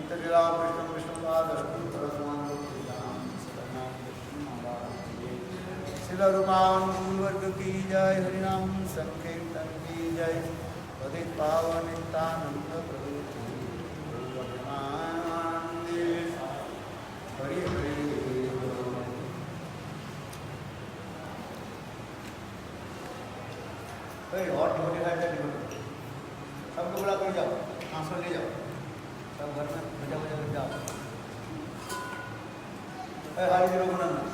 नित्यलीला कृष्ण विष्णुपाद शिला रूपान वर्ग की जय हरिनाम संकीर्तन की जय पतित पावन नित्यानंद प्रभु हरि हरि। और डिवोटी है क्या डिवोटी सबको बुला कर जाओ, आंसू ले जाओ, सब घर में बजा बजा कर जाओ। हरि जी रघुनंदन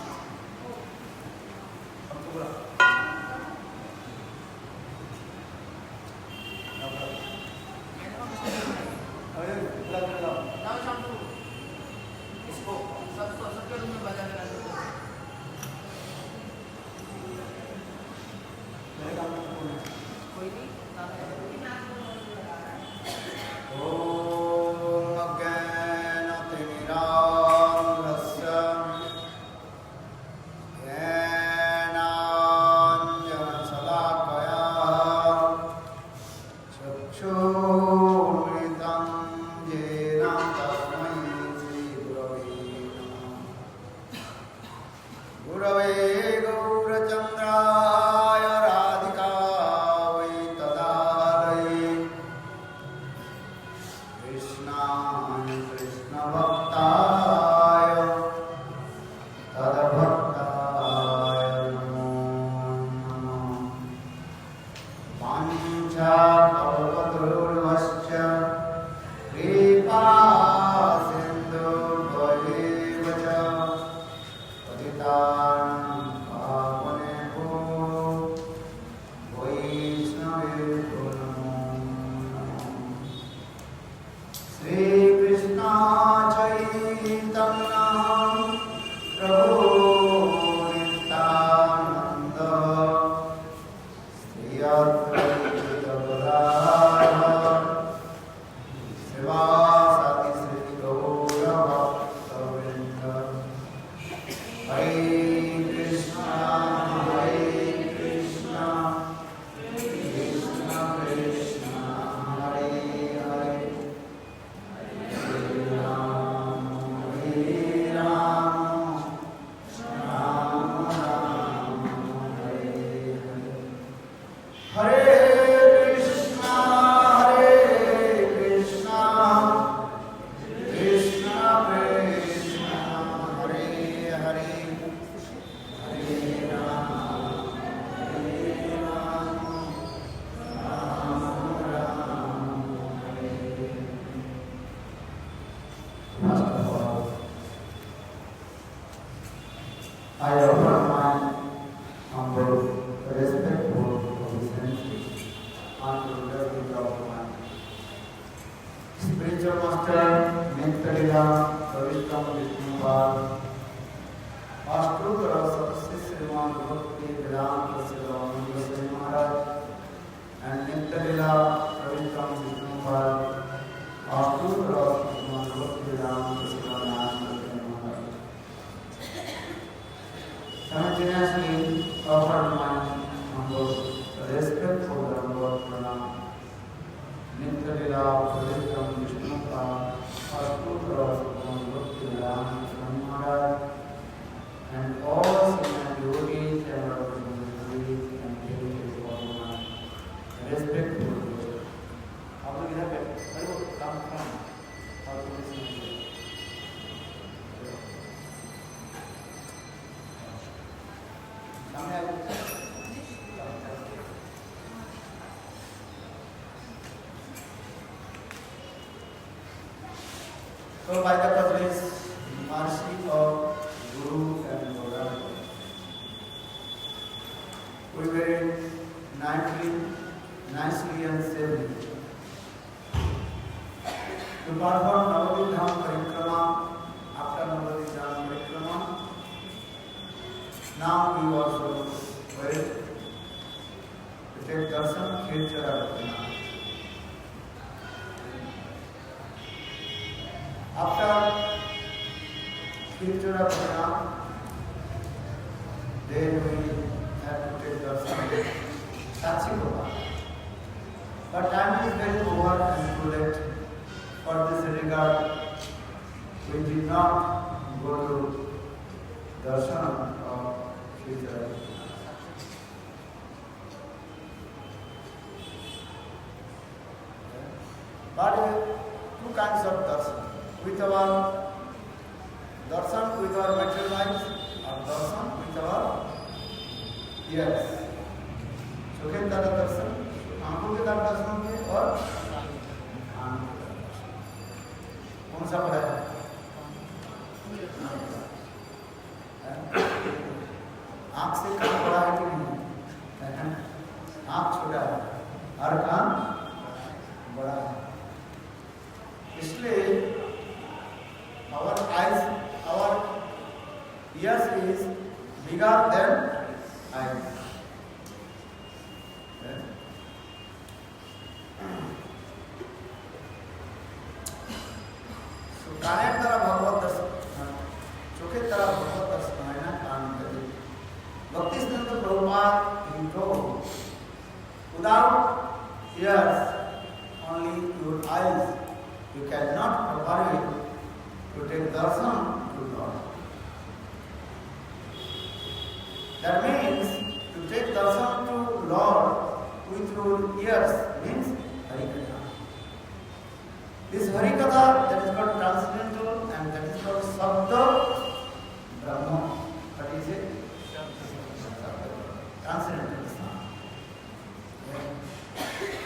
सबको बुला बुला कर जाओ इसको सबके रूम में बजा कर कोई नहीं। So by the privilege, mercy of Guru and Buddha, we very nicely and safely to perform Navadvip Dham Parikrama. After Navadvip Dham Parikrama, now we also wait to take darshan Khirchara Bhaktivinoda. After Khirchara Bhaktivinoda, then we have to take darshan Sakshi Gopal. But time is very over and too late for this regard. we did not go to darshan of Sri Chaitanya. But two kinds of darshan. With our darshan with our material eyes, or darshan with our ears. चोखे द्वारा दर्शन, आंखों के द्वारा दर्शन होंगे और कान के द्वारा दर्शन। कौन सा बड़ा है? आंख से कान बड़ा है कि नहीं? आंख छोटा है और कान बड़ा है। इसलिए our eyes, our ears is bigger than eyes. So कानेर तरह भगवत दर्शन, चोखे तरह भगवत दर्शन है ना कान करे। भक्ति सिद्धांत Prabhupada he told, without ears, only your eyes, you cannot properly to take darshan to Lord. That means to take darshan to Lord with your ears means Harikatha. This Harikatha, that is called transcendental and that is called Sabda Brahma. What is it? Transcendental sound.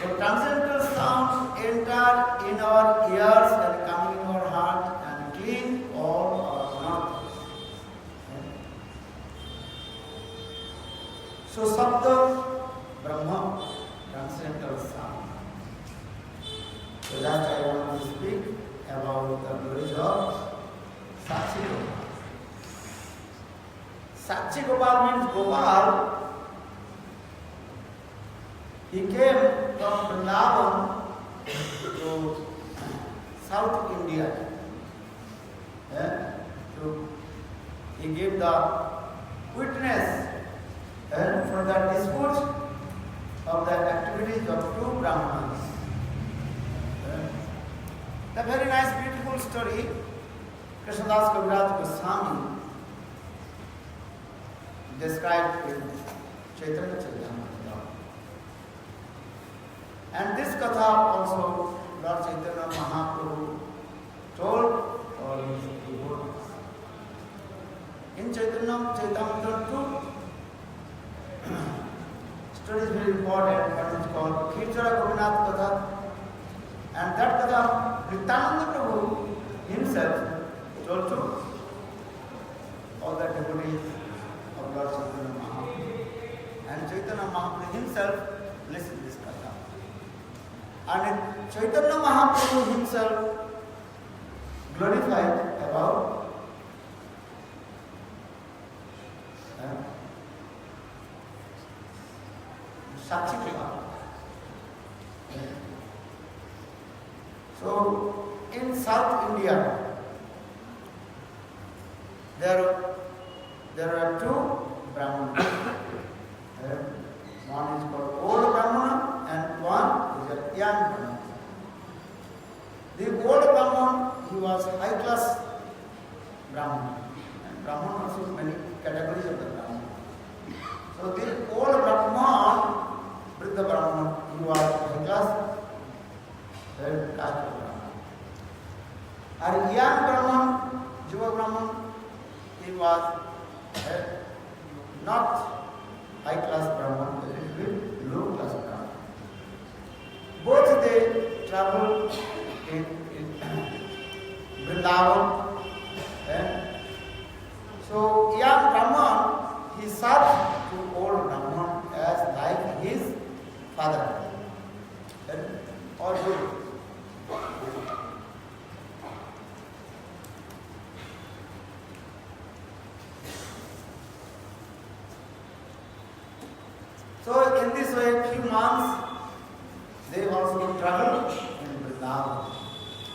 So transcendental sounds enter in our ears and come in our heart and clean all our mouth. So Sabda Brahma, transcendental sound. So that I want to speak about the glories of Sakshi Gopal. Sakshi Gopal means Gopal. He came from Vrindavan to South India. He gave the witness for the dispute of the activities of two Brahmanas. The very nice, beautiful story, Krishnadas Kaviraj Goswami described in Chaitanya Charitamrita. And this katha also Lord Chaitanya Mahaprabhu told all his devotees. In Chaitanya Charitamrita too, story is very important, what is called Kirtara Govinath Katha. And that Katha, Nityananda Prabhu himself told to all the devotees of Lord Chaitanya Mahaprabhu. And Chaitanya Mahaprabhu himself listened to this Katha. And Chaitanya Mahaprabhu himself glorified about Sakshi Gopal. So in South India, there are two Brahmanas. One is called Old Brahmana and one is a young Brahmana. The Old Brahmana, he was high class Brahmana. And Brahmana also many categories of the Brahmana. So the Old Brahmana, Vriddha Brahmana, he was high class third caste Brahmana. And young Brahman, Jiva Brahman, he was not high class Brahman, a little bit low class Brahman. Both they traveled in Vrindavan. So young Brahman, he served to old Brahman as like his father. Or guru. So in this way, few months, they also traveled in Vrindavan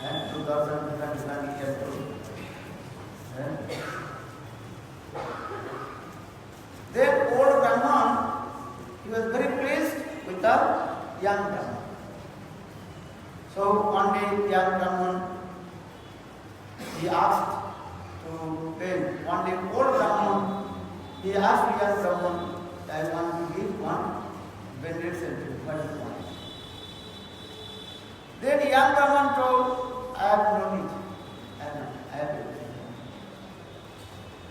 and 2000 years old. Then old Brahman, he was very pleased with the young Brahman. So one day young Brahman, he asked to pay. One day, old Brahman, he asked young Brahman, I want to give one benediction to you. What do you want? Then young Brahman told, I have no need. I have everything.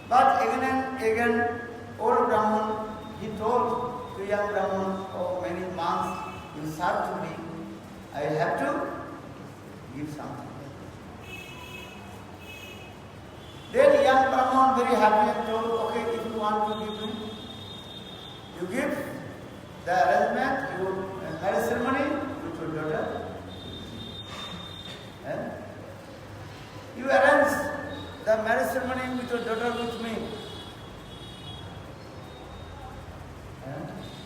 But again and again, old Brahman, he told to young Brahman, oh, many months you serve to me, I have to give something. Then young Brahman very happy and told, okay, if you want to give me, you give the arrangement, you marriage ceremony with your daughter. And you arrange the marriage ceremony with your daughter with me.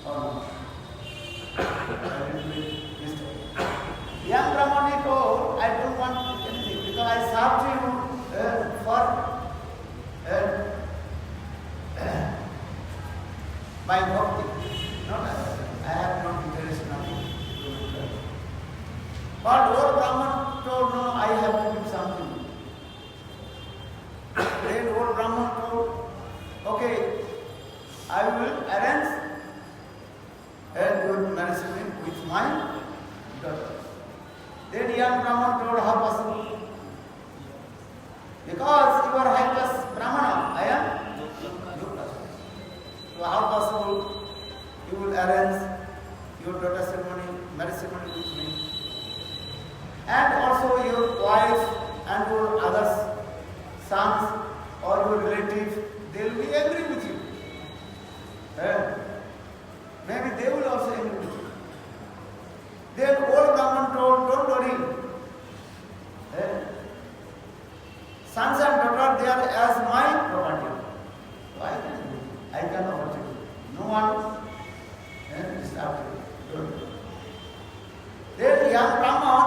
Or no? Young Brahman he told, I don't want anything because I served you for my bhakti. I have no interest, nothing. But old Brahman told, no, I have to give something. Then old Brahman told, okay, I will arrange and good marriage with my daughter. Then young Brahman told, how possible? Because you are high class Brahmana, I am low class. So how possible you will arrange your daughter ceremony, marriage ceremony with me? And also your wife and your others, sons or your relatives, they will be angry with you. Maybe they will also angry with you. Then old Brahman told, don't worry. Sons and daughters, they are as my property. So I can offer to you. No one disturbs you. Don't worry. Then young Brahman,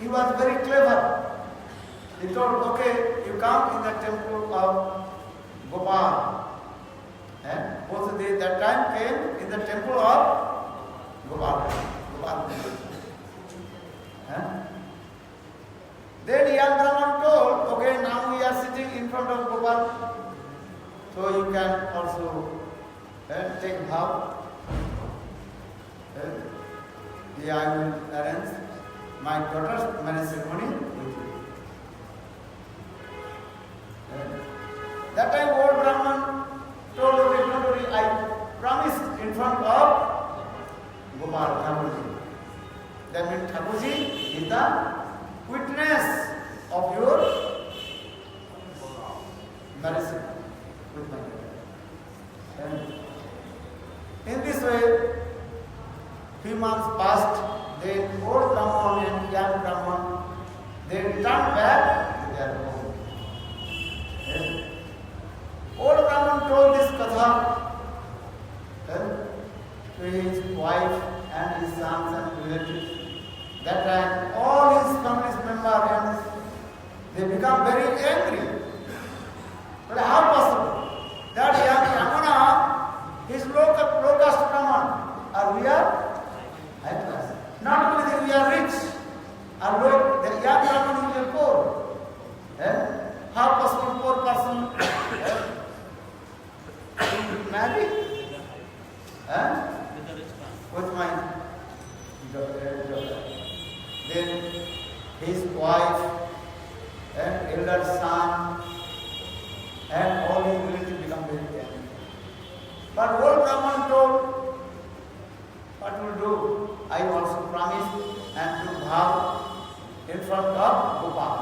he was very clever. He told, okay, you come in the temple of Gopal. And both they that time came in the temple of Gopal. Then young Brahman told, okay, now we are sitting in front of Gopal. So you can also take vow. I will arrange my daughter's marriage ceremony with you. That time old Brahman told, okay, don't worry, I promised in front of Gopal Thakurji. That means Thakurji is the witness of your marriage with my daughter. In this way, few months passed, then old Brahman and young Brahman, they returned back to their home. Old Brahman told this katha to his wife and his sons and relatives. That time all his family's members, they become very angry. But how possible? That young Brahmana is low caste Brahman, and we are high class. Not only that we are rich, and low, the young Brahman is poor. How possible poor person to marry? With my daughter. Then his wife and elder son and all his relatives become very angry. But old Brahman told, what will do? I also promised and to vow in front of Gopal.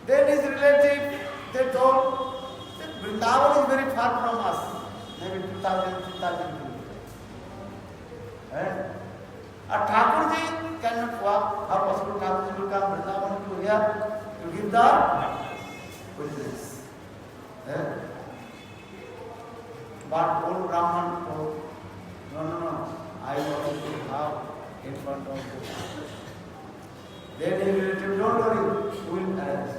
Then his relative, they told, Vrindavan is very far from us, maybe 2,000 kilometers. Thakurji cannot walk. How possible Thakurji will come Vrindavan to here to give the witness? But old Brahman told, no, I want to have in front of you. Then he will tell, don't worry, we will arrange.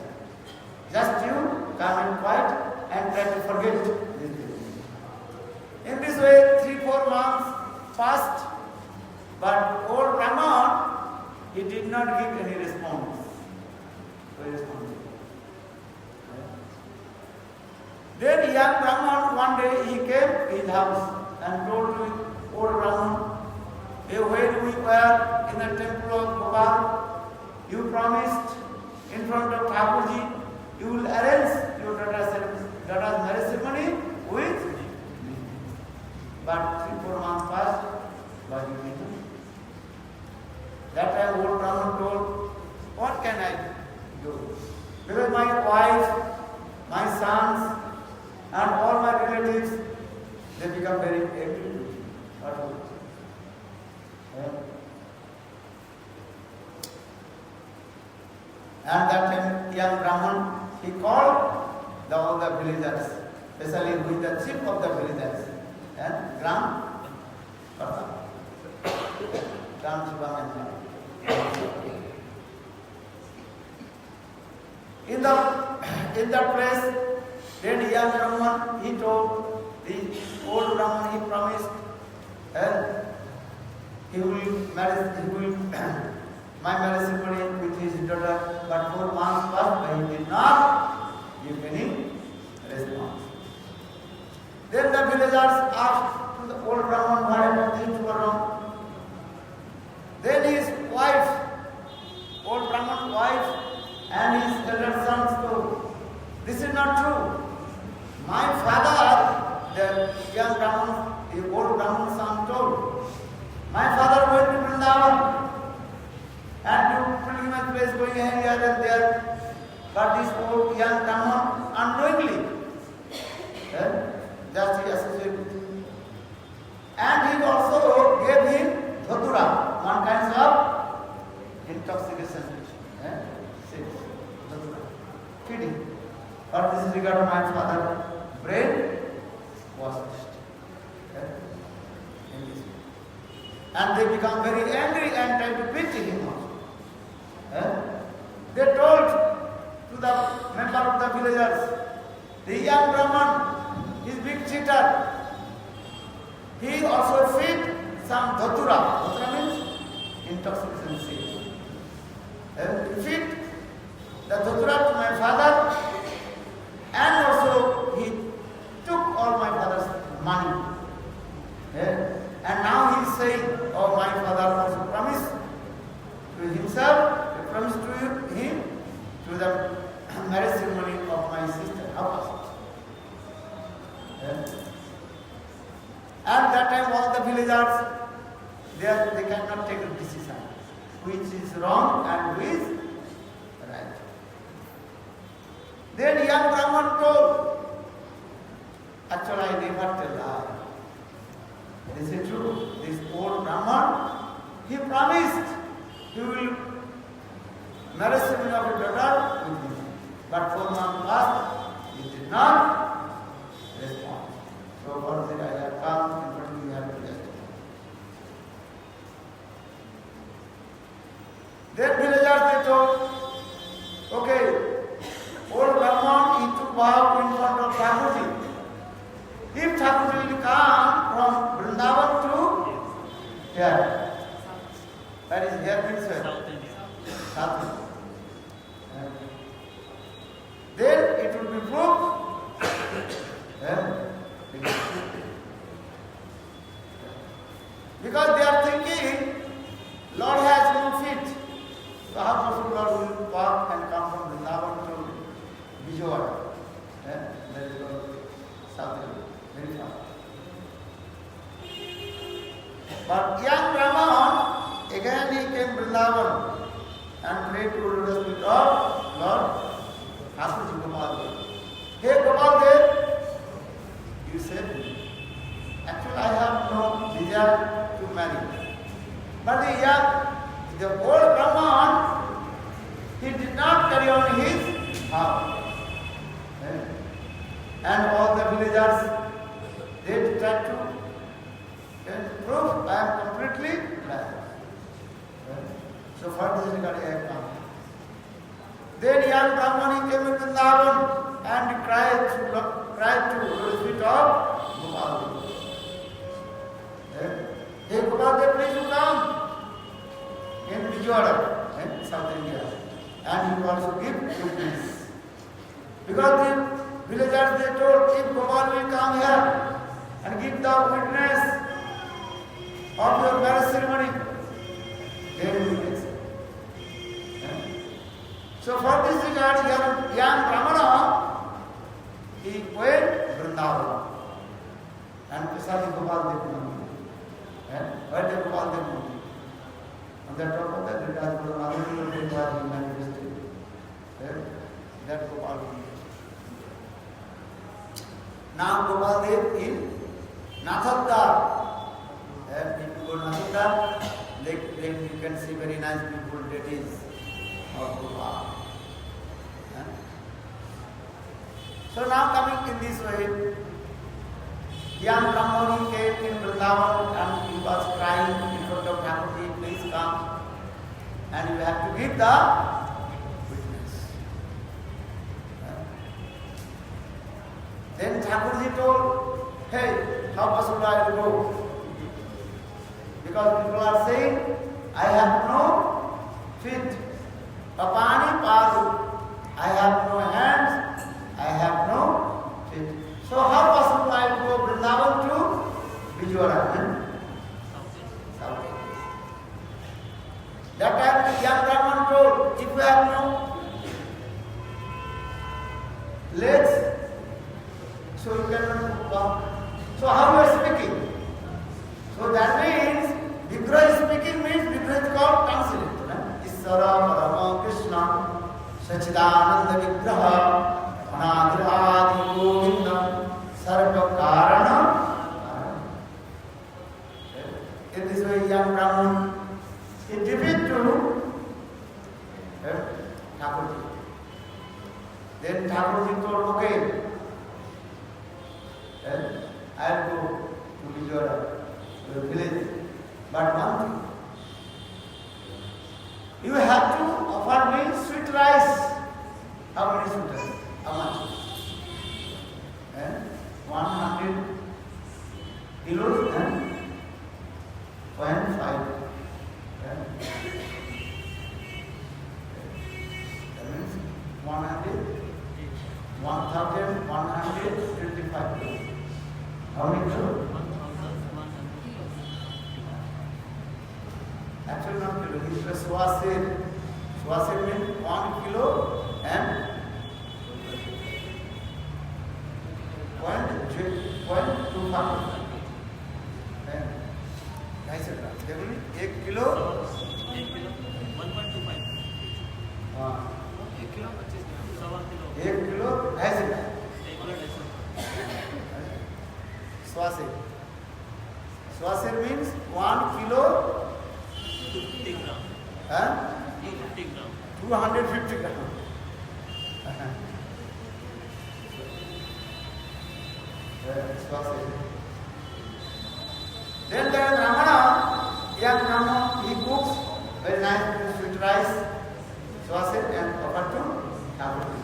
Just you come and quiet and try to forget this thing. In this way, 3-4 months passed, but old Brahman, he did not give any response. No response. Then young Brahman, one day he came to his house and told to old Brahman, "Hey, when we were in the temple of Gopal, you promised in front of Thakurji, you will arrange your daughter's marriage ceremony with me. But 3-4 months passed, but you didn't. That time old Brahman told, what can I do? Because my wife, my sons, and all my relatives, they become very angry. And that time, young Brahman, he called all the villagers, especially with the chief of the villagers, and Gram Shivamendra. In that place, then young Brahman, he told the old Brahman, he promised, and he will my marriage ceremony with his daughter, but 4 months passed, but he did not give any response. Then the villagers asked to the old Brahman whatever things were wrong. Then his wife, old Brahman's wife, and his elder sons told, this is not true. My father, the young Brahman, the old Brahman son told, my father went to Vrindavan and to pilgrimage place going here and there. But this old young Brahman unknowingly just he associated with him. And he also gave him dhatura, one kind of intoxication. Feeding. But this is regard to my father, brain was touched. And they become very angry and try to pity him also. They told to the member of the villagers, the young Brahman is big cheater. He also feed some dhatura. Dhatura means intoxication seed. He feed the dhatura to my father, and also he took all my father's money. And now he is saying, oh, my father also promised to himself, he promised to him, to the marriage ceremony of my sister. How was it? At that time, all the villagers, they cannot take a decision, which is wrong and which is right. Then young Brahman told, actually I never tell lie. This is true. This old Brahman, he promised he will marry ceremony of a daughter with him. But 4 months passed, he did not respond. So for this I have come in front of you have to test. Then villagers they told, okay, old Brahman he took vow in front of Thakurji. If Thakurji will come from Vrindavan to here, that is here means where? South India. Then it will be proved. Because they are thinking, Lord has no feet. So how possible Lord will walk and come from Vrindavan to Vijayawada? That is South India. Very far. But young Brahman, again he came Vrindavan and prayed to the spirit of Lord Thakurji Gopal. Hey Gopal Dev, you said, actually I have no desire to marry. But the old Brahman, he did not carry on his vow. And all the villagers, they tried to prove I am completely blind. So for this regard I have come. Then young Brahman came in Vrindavan and cried to the feet of Gopal. Hey Gopal, please you come in Vijayawada, South India. And he will also give you peace. Because the villagers visitors, they told, if Gopal will come here and give the witness of your marriage ceremony, then we will accept. So for this regard, young Brahmana, he went Vrindavan and Prasadi Gopal Dev Mandir. Where did Gopal Dev Mandir? On the top of that, Virat Guru Madhuri was manifested. That Gopal Dev. Now Gopal Dev in Nathadar. If you go to Nathadar, then you can see very nice beautiful deities of Gopal. So now coming in this way, young Brahmani came in Vrindavan and he was crying in front of Thakurji, please come and you have to give the witness. Then Thakurji told, hey, how possible I will go? Because people are saying, I have no feet. Papani Padu. I have no hands. I have no feet. So how possible I will go Vrindavan to Vijayawada? South. That time the young Brahman told, if you have no legs, so you cannot walk. So how you are speaking? So that means Vigraha speaking means Vigraha is called tonsilate. Isara Parama Krishna Sachidananda Vigraha Anadra Adi Govinda Sarva Karana. In this way, young Brahman, he defeated to Thakurji. Then Thakurji told, okay, I will go to Vijayawada, to the village. But one thing, you have to offer me sweet rice. How many sweet rice? How much? 100 kilos and 0.5. That means 1,125 kilos. How many kilos? Actually not kilo, it is swasir. Swasir means 1 kilo and 0.25. Nice and right. Definitely 1 kilo. 1 kilo 1 kilo nice and right. Swasir. Swasir means 1 kilo. 250 gram. 250 gram. 250 gram. Then there is Ramana, young Ramana, he cooks very nice sweet rice, swasir and offered to Thakurji.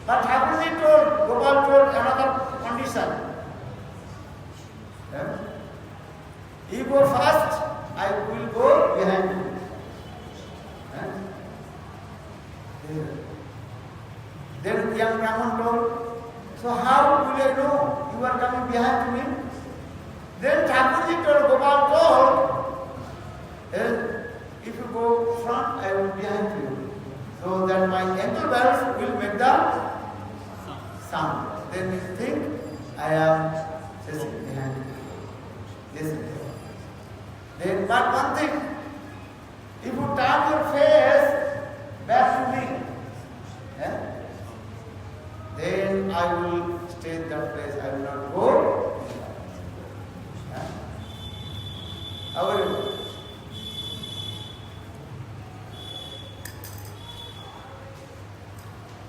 But Thakurji told, Gopal told another condition. You go first, I will go behind you. Then young Brahman told, so how will I know you are coming behind me? Then Thakurji told, Gopal told, if you go front, I will behind you. So that my ankle bells will make the sound. Then you think I am chasing behind you. Listen. Then, but one thing, if you turn your face back to me, then I will stay in that place. I will not go. How are you?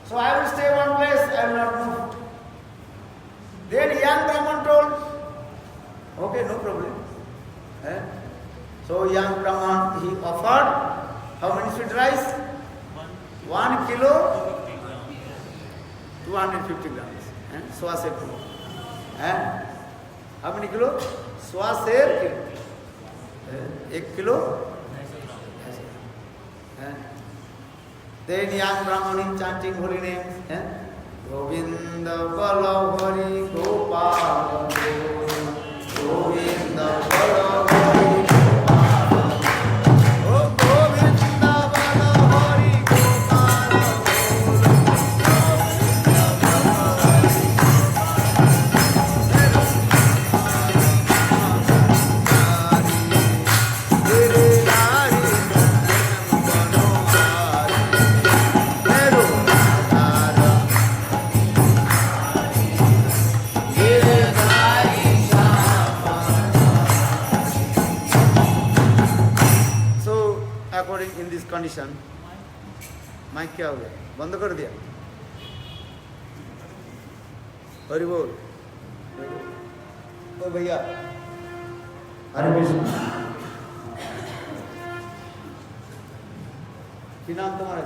So I will stay one place. I will not move. Then young Brahman told, okay, no problem. So young Brahman, he offered how many sweet rice? 1 kilo, 250 grams. Swasir kilo. How many kilo? Swasir kilo. 1 kilo. Then young Brahman is chanting holy names. Govinda Bala Hari Gopala Govinda Bala Hari Gopala Oh Govinda Bala Hari Gopala According in this condition, mike क्या हो गया? बंद कर दिया? हरि बोल। तो भैया, हरे कृष्ण। क्या नाम तुम्हारा?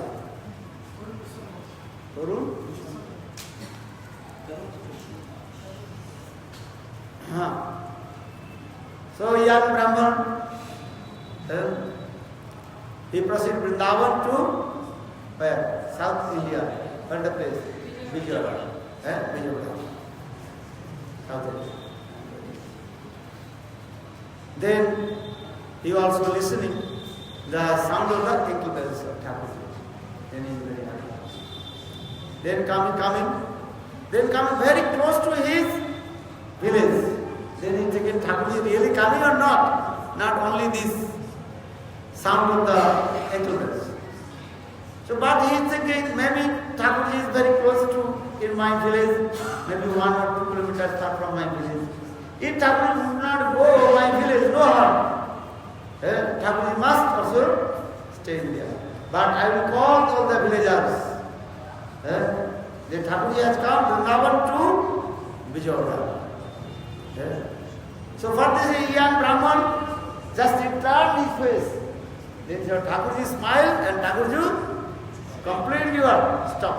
तरुण? हाँ। So young Brahman, he proceeded Vrindavan to where? South India. What the place? Vijayawada. Vijayawada. South India. Then he also listening the sound of the tinkle bells of Thakur. Then he is very happy. Then coming very close to his village. Then he thinking, Thakur is really coming or not? Not only this sound of the tinkle bells. So, but he is thinking, maybe Thakur is very close to in my village, maybe 1 or 2 kilometers far from my village. If Thakur would not go my village, no harm. Thakur must also stay in there. But I will call all the villagers. Then Thakur has come Vrindavan to Vijayawada. So for this young Brahman, just he turned his face. Then Thakurji smiled and Thakurji completely stop.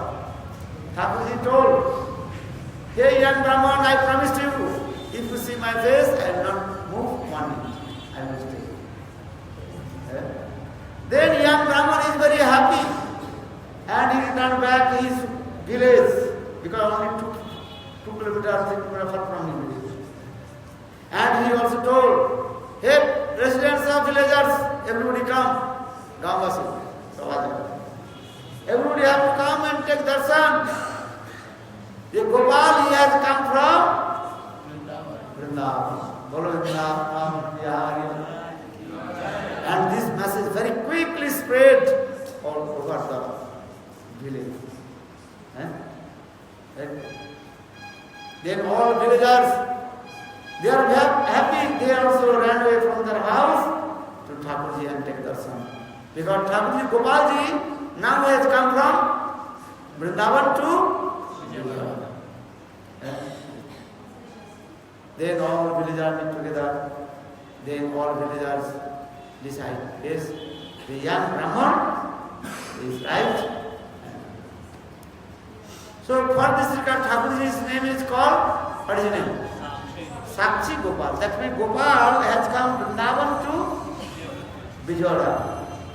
Thakurji told, hey young Brahman, I promised you, if you see my face, I will not move 1 inch. I will stay. Then young Brahman is very happy and he returned back to his village because only 2 kilometers, 3 kilometers far from his village. And he also told, hey residents of villagers, everybody come, Gambasi, everybody have to come and take darshan. The Gopal, he has come from Vrindavan. And this message very quickly spread all over the village. Then all villagers, they are happy, they also ran away from their house to Thakurji and take darshan. Because Thakurji, Gopalji, now has come from Vrindavan to Vijayawada. Then all villagers meet together. Then all villagers decide, yes, the young Brahman is right. So for this regard, Thakurji's name is called, what is his name? Sakshi Gopal. That means Gopal has come Vrindavan to Vijayawada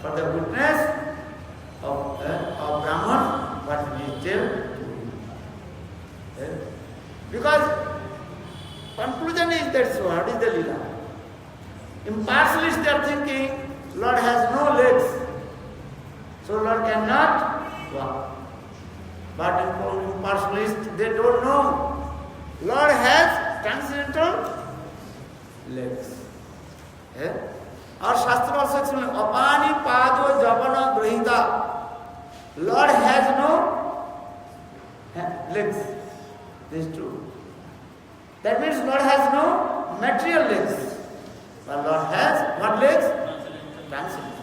for the witness of Brahman, what we tell to him. Because conclusion is that so, what is the Leela? Impartialists they are thinking, Lord has no legs, so Lord cannot walk. But impartialists, they don't know. Lord has transcendental legs. Our Shastra also explains, Apani Pado Javana Grahita. Lord has no legs. This is true. That means Lord has no material legs. But Lord has what legs? Transcendental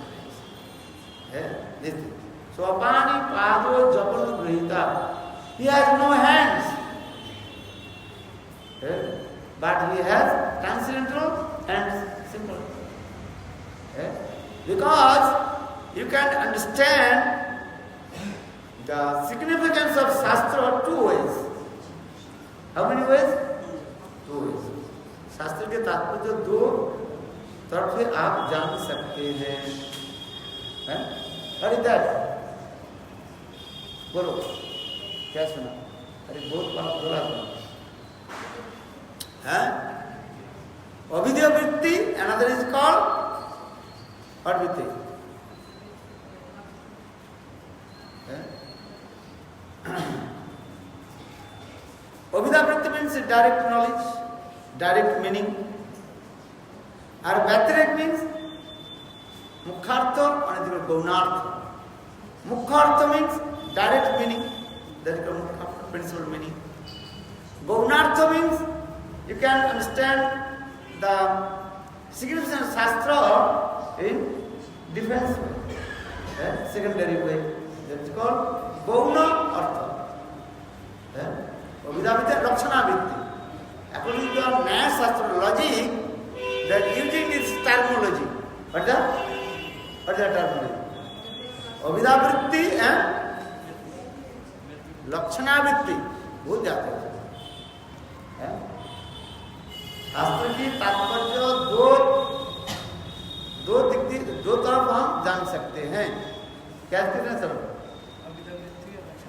legs. So Apani Pado Javana Grahita. He has no hands. But he has transcendental and simple. Because you can understand the significance of Shastra 2 ways. How many ways? 2 ways. शास्त्र के तात्पर्य 2 तरफ से आप जान सकते हैं. What is that? बोलो क्या सुना? अरे बहुत बात बोला है। अविद्या वृत्ति, another is called what वृत्ति? Avidya vritti means direct knowledge, direct meaning. And Vyatirik means Mukhartha and Gaunartha. Mukhartha means direct meaning, that is Mukhartha, principal meaning. Gaunartha means you can understand the significance of Shastra in different secondary way. That is called Gauna Artha. Avidya vritti, Lakshana vritti. According to our Nyaya Shastra logic, that using this terminology. What's the terminology? Avidya vritti and Lakshana vritti. भूल जाते हैं। शास्त्र की तात्पर्य दो तरफ हम जान सकते हैं। क्या कहते हैं सब?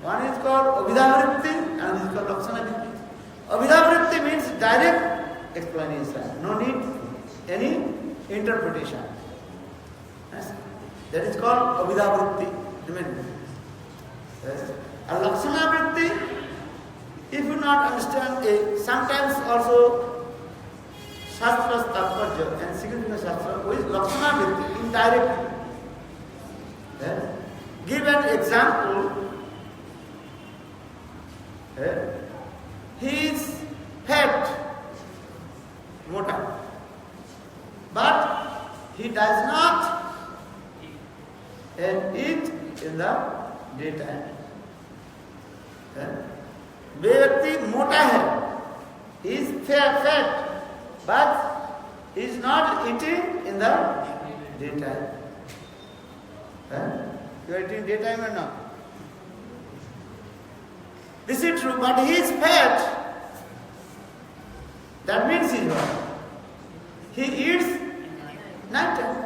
One is called Avidya vritti and is called Lakshana vritti. Avidya vritti means direct explanation, no need any interpretation. Yes? That is called Avidya vritti. Yes? And Lakshana vritti, if you not understand, sometimes also Shastra's tattparya and significant Shastra is Lakshana vritti, indirect. Yes? Give an example. He is fat, mota, but he does not eat in the daytime. वे व्यक्ति मोटा है, he is fat, but he is not eating in the daytime. You are eating daytime or not? This is true, but he is fat. That means he is what? He eats night time.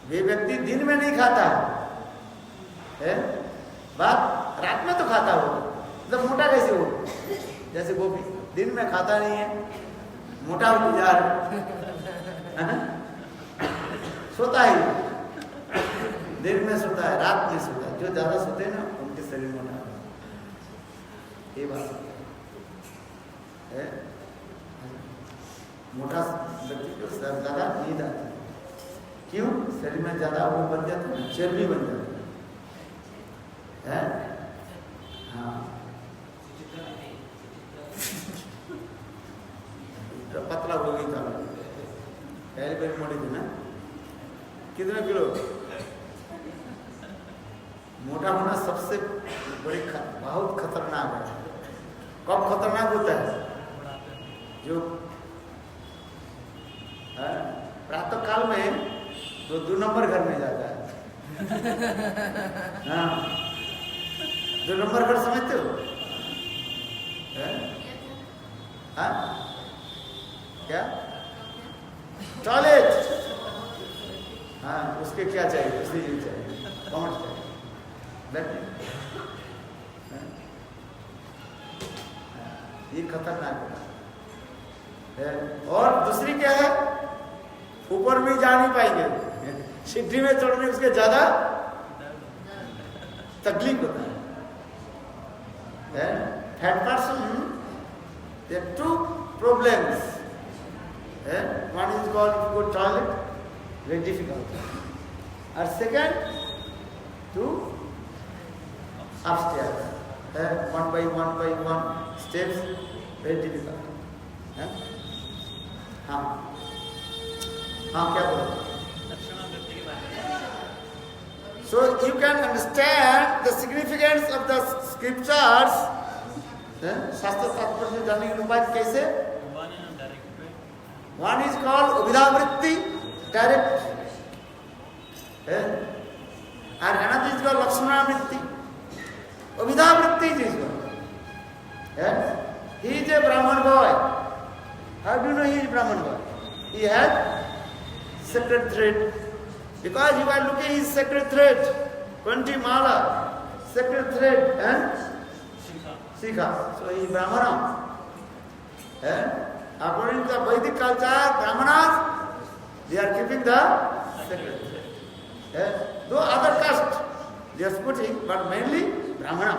वे व्यक्ति दिन में नहीं खाता है, बात रात में तो खाता हो, मतलब मोटा कैसे हो? जैसे गोपी दिन में खाता नहीं है, मोटा हो जा रहा है, सोता है, दिन में सोता है, रात में सोता है। जो ज्यादा सोते हैं ना उनके शरीर मोटा है, ये बात है। मोटा व्यक्ति को ज्यादा नींद आती है, क्यों? शरीर में ज्यादा वो बन जाता है, चर्बी बन जाती है। हाँ, पतला हो गई था, पहले पहले मोटी थी ना। कितने किलो? मोटा होना सबसे बड़ी बहुत खतरनाक है। कब खतरनाक होता है? जो प्रातः काल में तो 2 नंबर घर में जाता है। हाँ, 2 नंबर घर समझते हो? हाँ, क्या? टॉयलेट। हाँ, उसके क्या चाहिए? उसे ये चाहिए, कॉमेंट चाहिए, बैठने। ये खतरनाक है। और दूसरी क्या है? ऊपर भी जा नहीं पाएंगे, सीढ़ी में चढ़ने उसके ज्यादा तकलीफ होता है। Fat person, there are 2 problems. One is called to go toilet, very difficult. And second, to upstairs, one by one steps, very difficult. हाँ, क्या बोला? So you can understand the significance of the scriptures. शास्त्र तात्पर्य से जानने के उपाय कैसे? One is called Avidya vritti, direct, and another is called Lakshana vritti. Avidya vritti is one. He is a Brahman boy. How do you know he is Brahman boy? He has sacred thread. Because you are looking his sacred thread, 20 mala, sacred thread, and Sikha. So he is Brahmana. According to the Vedic culture, Brahmanas, they are keeping the secret. Though other caste, they are splitting, but mainly Brahmana.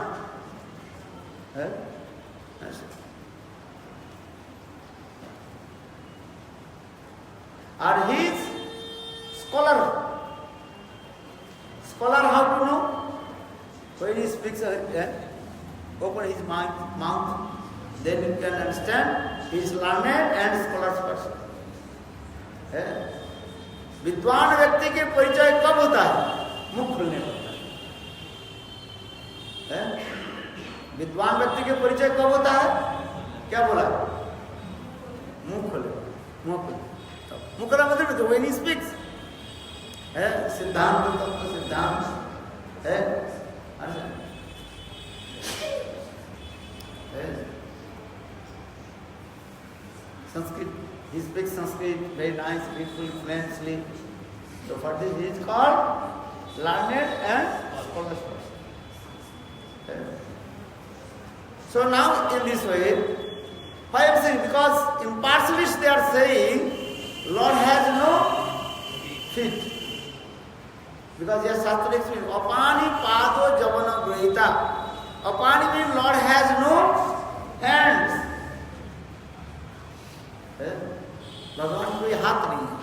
And he is scholar. Scholar, how to know? When he speaks, open his mouth, then you can understand he is learned and scholar's person. विद्वान व्यक्ति के परिचय कब होता है? मुख खुलने पर। विद्वान व्यक्ति के परिचय कब होता है? क्या बोला? मुख खोले, मुख खोले। मुख का मतलब है when he speaks, सिद्धांत तो सिद्धांत है, Sanskrit. He speaks Sanskrit very nice, beautiful, fluently. So for this he is called learned and scholarly person. So now in this way, why I am saying? Because impartialists they are saying Lord has no feet. Because here Shastra explains, Apani Pado Javana Grahita. Apani means Lord has no hands. भगवान कोई हाथ नहीं है।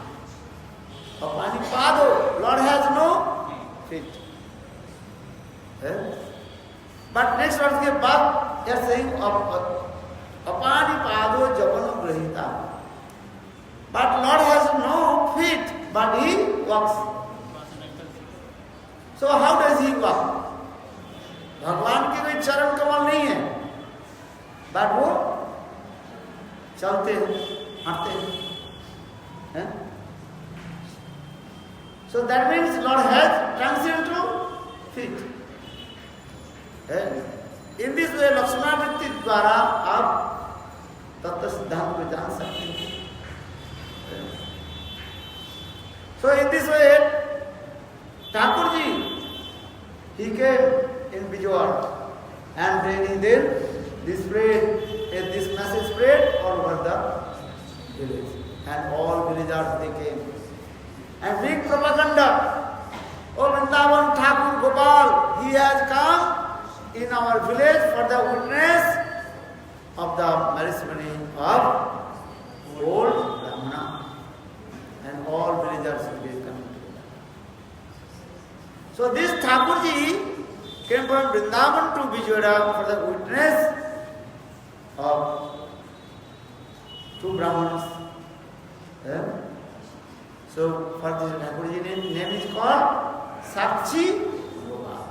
अपानी पादो, Lord has no feet. But next verse के बाद they are saying अपानी पादो जवनो ग्रहीता. But Lord has no feet, but he walks. So how does he walk? भगवान के कोई चरण कमल नहीं है, but वो चलते हटते हैं। So that means Lord has transcendental feet. In this way लक्ष्मणावृत्ति द्वारा आप तत्व सिद्धांत को जान सकते हैं। So in this way Thakur ji, he came in Bijwara and then he did this message spread all over the village. And all villagers they came. And big propaganda. Oh Vrindavan Thakur Gopal, he has come in our village for the witness of the marriage ceremony of old Brahmana. And all villagers will come together. So this Thakur ji came from Vrindavan to Bijwara for the witness of two Brahmanas. So for this Thakurji name is called Sakshi Gopal.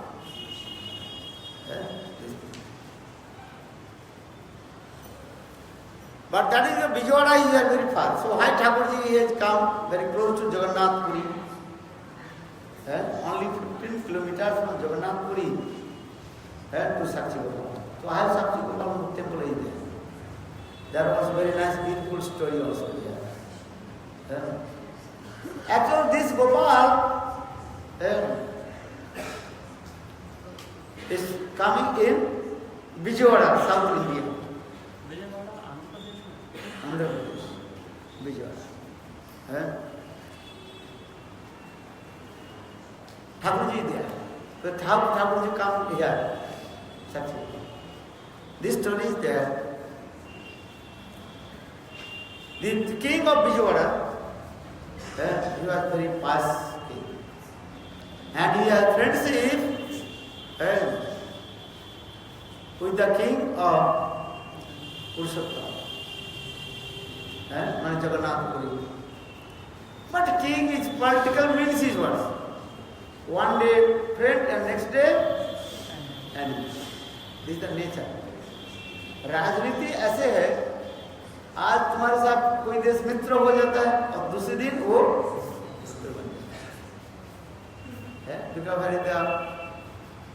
But that is the Bijwara is very far. So why Thakurji has come very close to Jagannath Puri? Only 15 kilometers from Jagannath Puri to Sakshi Gopal. So I have Sakshi Gopal temple is there. There was very nice beautiful story also there. Actually, this Gopal is coming in Bijwara, South India. Andhra Pradesh. Bijwara. Thakurji is there. So Thakurji come here. This story is there. The king of Bijwara, he was very pious king. And he had friendship with the king of Purushottam, Jagannath Puri. But king is political means his words. One day friend and next day enemy. This is the nature. राजनीति ऐसे है, आज तुम्हारे साथ कोई देश मित्र हो जाता है और दूसरे दिन वो शत्रु बन जाता है। Because of the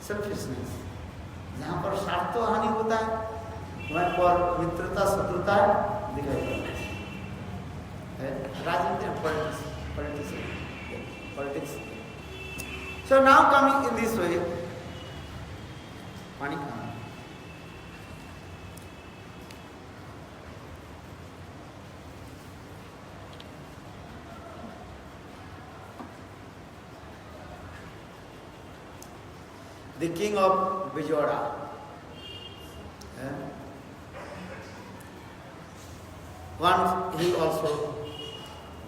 selfishness. जहाँ पर स्वार्थ हानि होता है, वहाँ पर मित्रता शत्रुता दिखाई देती है। राजनीति politics. So now coming in this way, पानी खाना। the king of Vijayawada. Once he also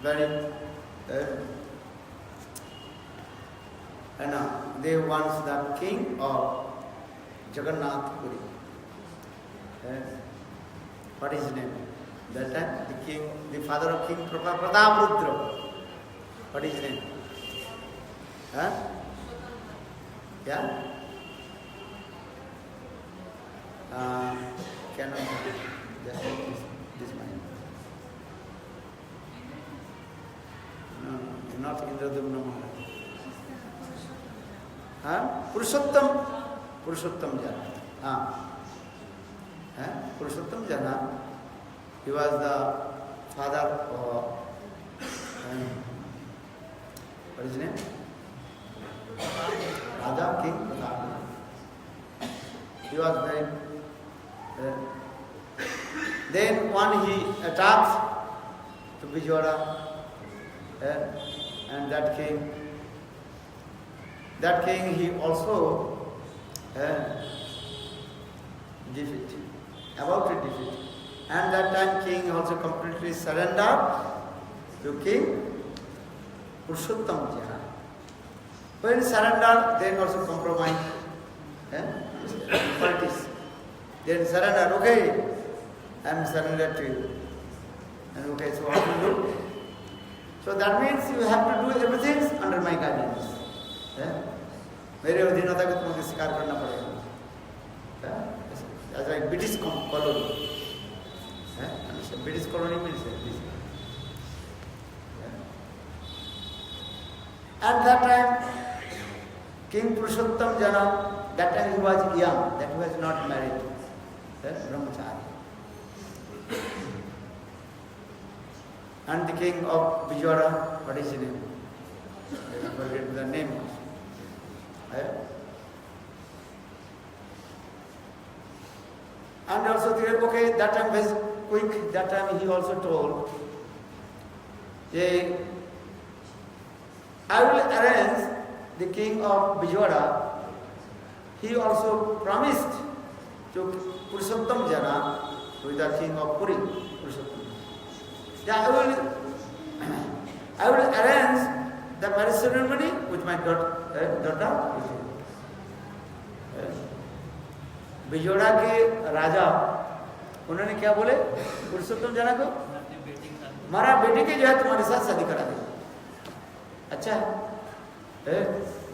very they once the king of Jagannath Puri. What is his name? That time the king, the father of King Prataparudra. What is his name? Yeah? Cannot just this mind. No, not Indradumna Maharaj. Purushottam Jana. Purushottam Jana. He was the father of what is his name? Raja King Pratap. He was very. Then when he attacks to Vijayawada, and that king he also defeat, about to defeat. And that time king also completely surrendered to King Purushottam Jana. When surrendered, then also compromise. Politics. Then surrender, okay, I am surrendered to you. And okay, so what to do? So that means you have to do everything under my guidance. मेरे अधीनता को तुमको स्वीकार करना पड़ेगा. As a British colony. British colony means this. At that time, King Purushottam Jana, that time he was young, that he was not married. Brahmachari. And the king of Vijayawada, what is his name? I forget the name. And also, okay, that time was quick, that time he also told, I will arrange the king of Vijayawada. He also promised to Purushottam Jana, who is the king of Puri, Purushottam. I will arrange the marriage ceremony with my daughter. Vijayawada के राजा उन्होंने क्या बोले पुरुषोत्तम जना को हमारा बेटी के जो है तुम्हारे साथ शादी करा दे. अच्छा,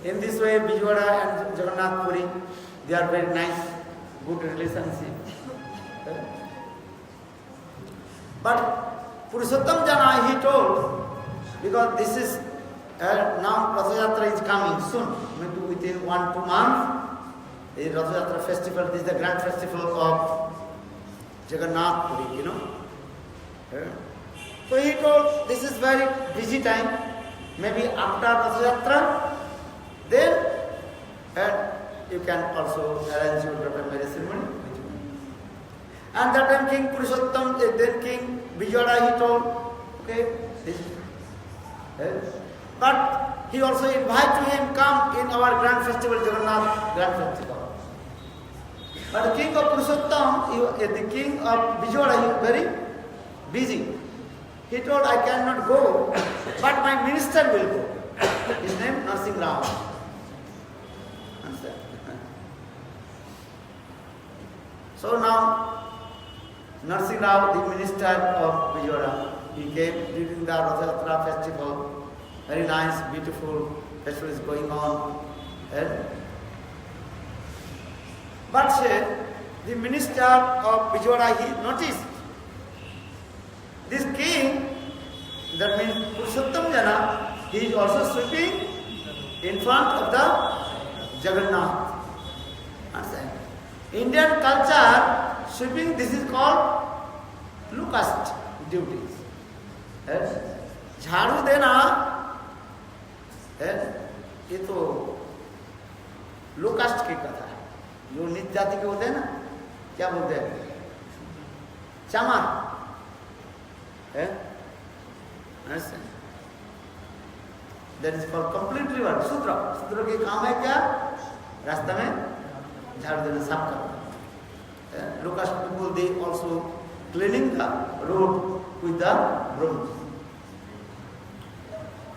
in this way Vijayawada and Jagannath Puri, they are very nice, good relationship. But Purushottam Jana, he told, because this is now Ratha Yatra is coming soon, maybe within 1-2 months. The Ratha Yatra festival, this is the grand festival of Jagannath Puri, you know. So he told, this is very busy time, maybe after Ratha Yatra, then you can also arrange your daughter marriage ceremony. And that time King Purushottam, then King Vijayawada, he told, okay, this. But he also invited him, come in our grand festival, Jagannath grand festival. But the king of Purushottam, the king of Vijayawada, he was very busy. He told, I cannot go, but my minister will go. His name Narsingh Rao. Understand? So now, Narsingh Rao, the minister of Vijayawada, he came during the Ratha Yatra festival. Very nice, beautiful festival is going on. But the minister of Vijayawada, he noticed this king, that means Purushottam Jana, he is also sweeping in front of the Jagannath. Understand? Indian culture, sweeping, this is called low caste duties. झाड़ू देना ये तो लो cast की कथा है. जो नीच जाति के होते हैं ना, क्या बोलते हैं, चामार. That is for complete reverse. शूद्र, शूद्र के काम है क्या, रास्ता में झाड़ू देना, साफ करना। लोग people they also cleaning the road with the broom.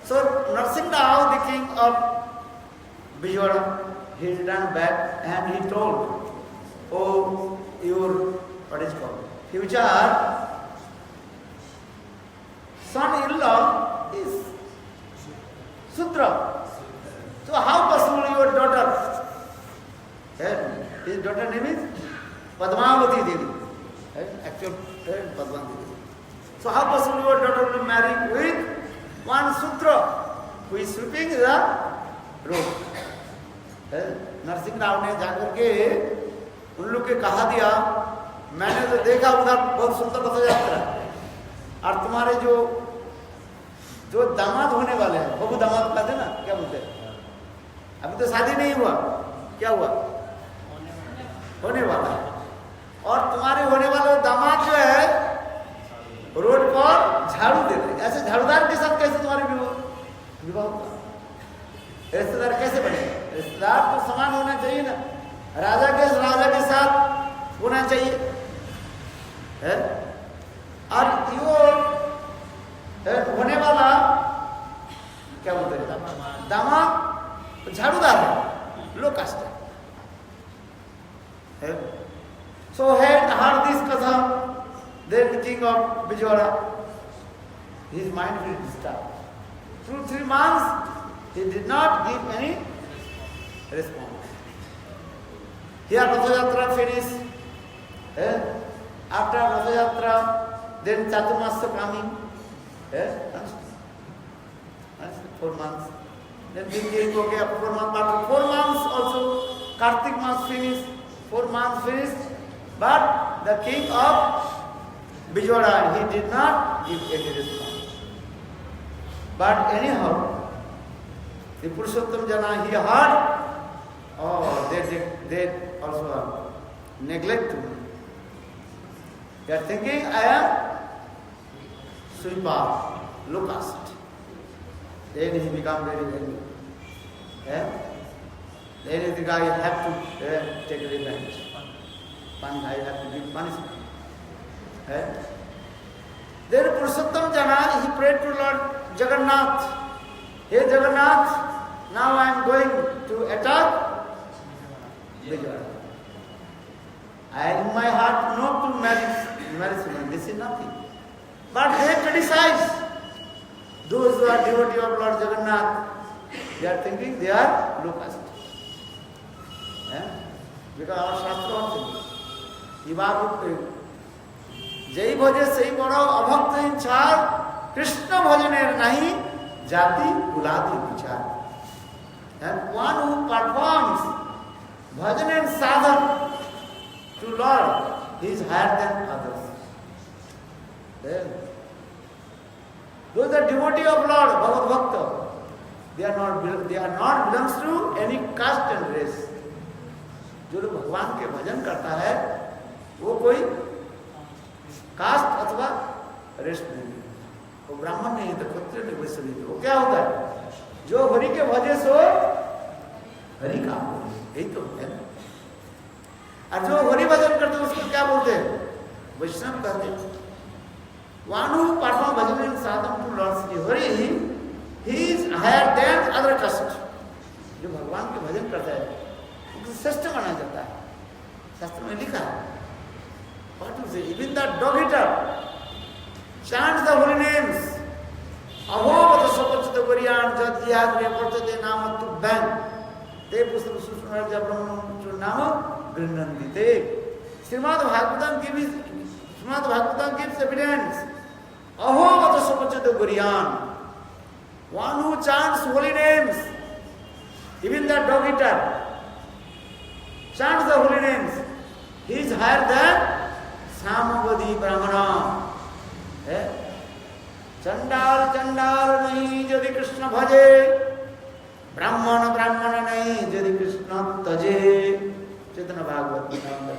So Narasimha, the king of Vijayawada, he ran back and he told, "Oh, your what is called future son-in-law is Sudra. So how possible your daughter? His daughter name is Padmavati Devi. Actual Padmavati Devi. So how possible your daughter will marry with one Sudra who is sweeping the road? Narasimha Rao ने जाकर के उन लोग के कहा दिया, मैंने तो देखा उधर बहुत सुंदर रथ यात्रा, और तुम्हारे जो दामाद होने वाले हैं, बबू दामाद कहते हैं ना, क्या बोलते हैं, अभी तो शादी नहीं हुआ, क्या हुआ, होने वाला है, और तुम्हारे होने वाले दामाद जो है रोड पर झाड़ू दे रहे, ऐसे झाड़ूदार के साथ कैसे तुम्हारे विवाह होगा? रिश्तेदार कैसे बनेगा? रिश्तेदार तो समान होना चाहिए ना, राजा के साथ होना चाहिए है? और यो होने वाला क्या बोलते हैं, दामाद झाड़ूदार है, लो कास्ट है। So had heard this katha, then the king of Vijayawada, his mind will disturbed. Through 3 months, he did not give any response. Here Ratha Yatra finished. After Ratha Yatra, then Chaturmasya coming. 4 months. Then thinking, okay, after 4 months, after 4 months also, Kartik Mas finished. 4 months finished. But the king of Vijayawada, he did not give any response. But anyhow, the Purushottam Jana, he heard, oh, they also are neglect to me. They are thinking, I am sweeper, low caste. Then he become very angry. Then the guy have to take revenge. I have to give punishment. Then Purushottam Jana, he prayed to Lord Jagannath. Hey Jagannath, now I am going to attack Vijayawada. I in my heart not to marry someone. This is nothing. But they criticize those who are devotee of Lord Jagannath. They are thinking they are low caste. Because our Shastra also जय भजे सही बड़ो अभक्त इच्छार कृष्ण भजने नहीं जाति कुलादि विचार. And one who performs bhajan and sadhan to Lord, he is higher than others. Those are devotee of Lord, Bhagavad Bhakta. They are not belongs to any caste and race. जो लोग भगवान के भजन करता है वो कोई कास्ट अथवा rest नहीं, वो ब्राह्मण नहीं, तो क्षत्रिय नहीं, वैसे नहीं. वो क्या होता है, जो हरि के भजे सो हरि का, यही तो है ना. और जो हरि भजन करते उसको क्या बोलते हैं, वैष्णव कहते हैं. One who perform bhajan and sadhana to Lord Sri Hari, he is higher than other caste. जो भगवान के भजन करता है श्रेष्ठ माना जाता है. शास्त्र में लिखा है. What to say? Even the dog eater chants the holy names. Ahobata sapachita variyan jat yagre vartate nama tubbhan te pustam sushnarja brahmanam nama grinandite. Srimad Bhagavatam gives evidence. Ahobata sapachita variyan. One who chants holy names, even the dog eater chants the holy names, he is higher than Samavadi Brahmana. Chandal nahi jadi Krishna bhaje, Brahmana nahi jadi Krishna taje. Chaitanya Bhagavatam.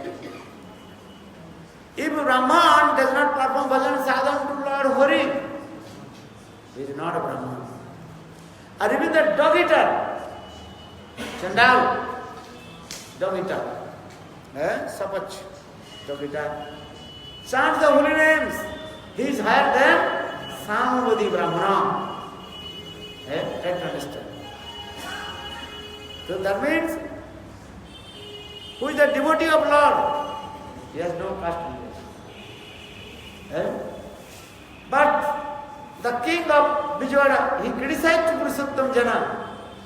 If Brahman does not perform bhajan sadhana to Lord Hari, he is not a Brahman. Or even the dog eater, Chandal, Dogita. Sapach. Dogita. Chant the holy names. He is higher than Samavadi Brahmana. Try to understand. So that means, who is the devotee of Lord? He has no caste relation. But the king of Vijayawada, he criticized Purushottam Jana.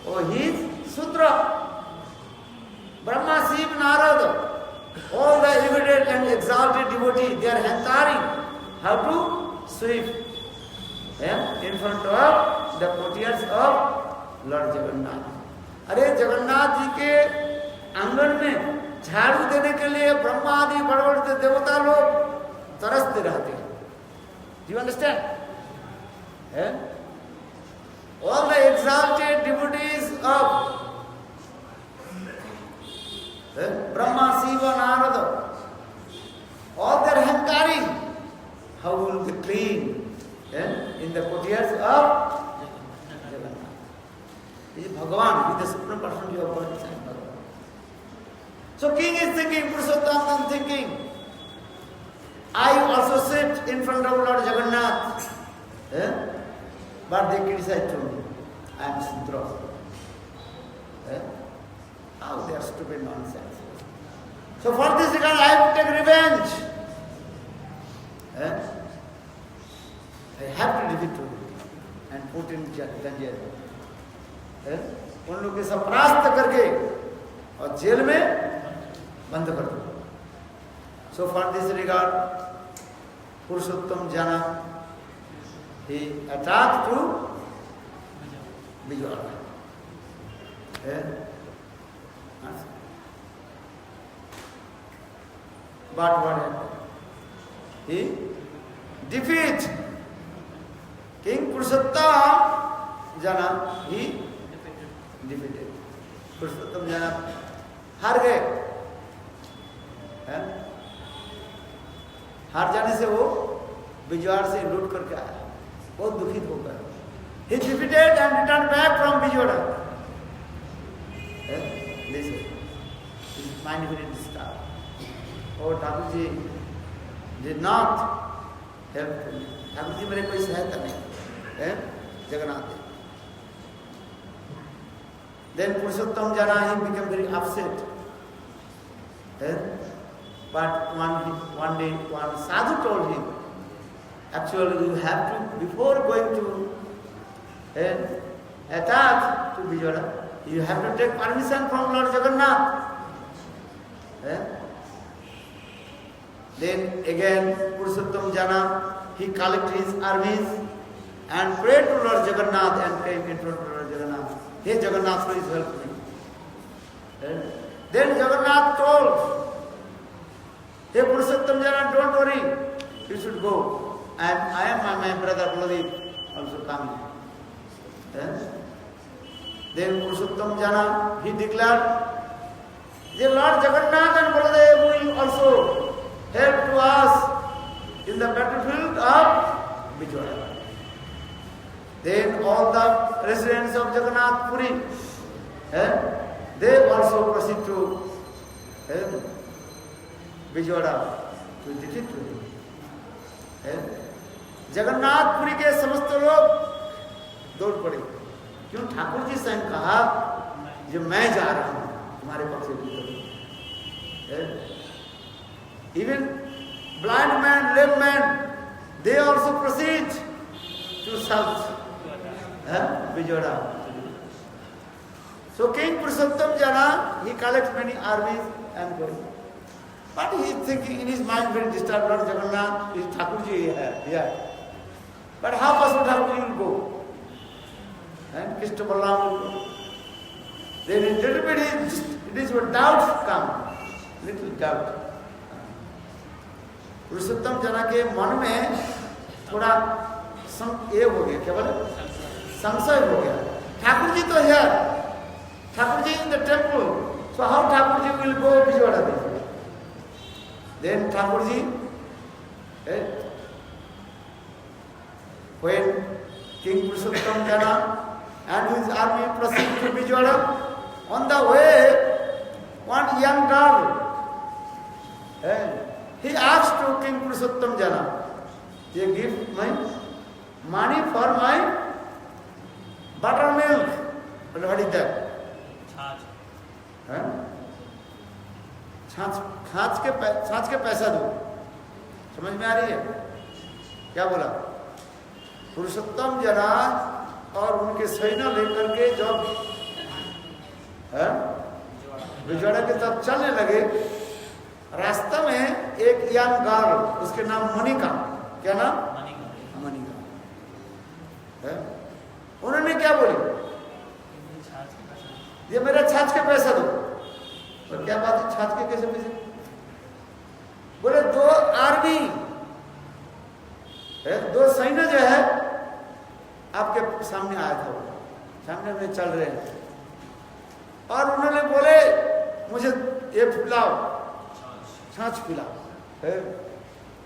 Oh, he is Sudra. Brahma, Shiva, Narada, all the elevated and exalted devotees, they are hankering how to sweep in front of the courtiers of Lord Jagannath. अरे जगन्नाथ जी के आंगन में झाड़ू देने के लिए ब्रह्मा आदि बड़े बड़े देवता लोग तरसते रहते हैं. Do you understand? All the exalted devotees of Brahma, Shiva, Narada, all their hankering, how will be clean in the courtiers of Jagannath. This is Bhagavan, he is the supreme personality of God, Bhagavan. So king is thinking, Purushottam is thinking, I also sit in front of Lord Jagannath. But they criticize me. I am Sudra. How they are stupid nonsense. So for this regard, I have to take revenge. I have to defeat him and put in jail. उन लोग के सब परास्त करके और jail में बंद कर दो. So for this regard, Purushottam Jana, he attacked to Vijayawada. But what happened? He defeated King Purushottam Jana. He defeated. Purushottam Jana हार गए. हार जाने से वो बिजवाड़ा से लूट करके आया. बहुत दुखित होकर. He defeated and returned back from Vijayawada. This is his mind very disturbed. Oh, Thakurji did not help me. Thakurji मेरे कोई सहायता नहीं. Jagannath. Then Purushottam Jana, he became very upset. But one day, one sadhu told him, actually you have to, before going to attack to Vijayawada, you have to take permission from Lord Jagannath. Then again, Purushottam Jana, he collected his armies and prayed to Lord Jagannath and came in front of Lord Jagannath. Hey Jagannath, please help me. Then Jagannath told, hey Purushottam Jana, don't worry, you should go. I am my brother Baladev also coming. Then Purushottam Jana, he declared, the Lord Jagannath and Baladev will also help to us in the battlefield of Vijayawada. Then all the residents of Jagannath Puri, they also proceed to Vijayawada to defeat him. Jagannath Puri के समस्त लोग दौड़ पड़े. क्यों? ठाकुर जी स्वयं कहा जो मैं जा रहा हूं तुम्हारे पक्ष में. Even blind man, lame man, they also proceed to south Vijayawada. So King Purushottam Jana, he collects many armies and goes. But he is thinking in his mind, very disturbed, Lord Jagannath, is Thakurji here. But how possible Thakurji will go? And Krishna Balaram will go. Then a little bit it is what doubts come. Little doubt. पुरुषोत्तम जना के मन में थोड़ा ये हो गया, क्या बोले, संशय हो गया. ठाकुर जी तो है, Thakur ji in the temple, so how Thakur ji will go Vijayawada? Then Thakur ji, when King Purushottam Jana and his army proceed to Vijayawada, on the way one young girl, and he asked to King Purushottam Jana, they give my money for my buttermilk. What is that? छाछ के पैसा दो. समझ में आ रही है क्या बोला? पुरुषोत्तम जना और उनके सैन्य लेकर के जब बिजवाड़ा की तरफ चलने लगे, रास्ते में एक यंग गर्ल, उसके नाम मनिका, क्या नाम? मनिका. उन्होंने क्या बोली? ये मेरा छाछ के पैसा दो. और क्या बात है, छाछ के कैसे पैसे? बोले 2 आर्मी, 2 सैन्य जो है आपके सामने आया था, वो सामने में चल रहे हैं और उन्होंने बोले मुझे ये पिलाओ, छाछ पिलाओ.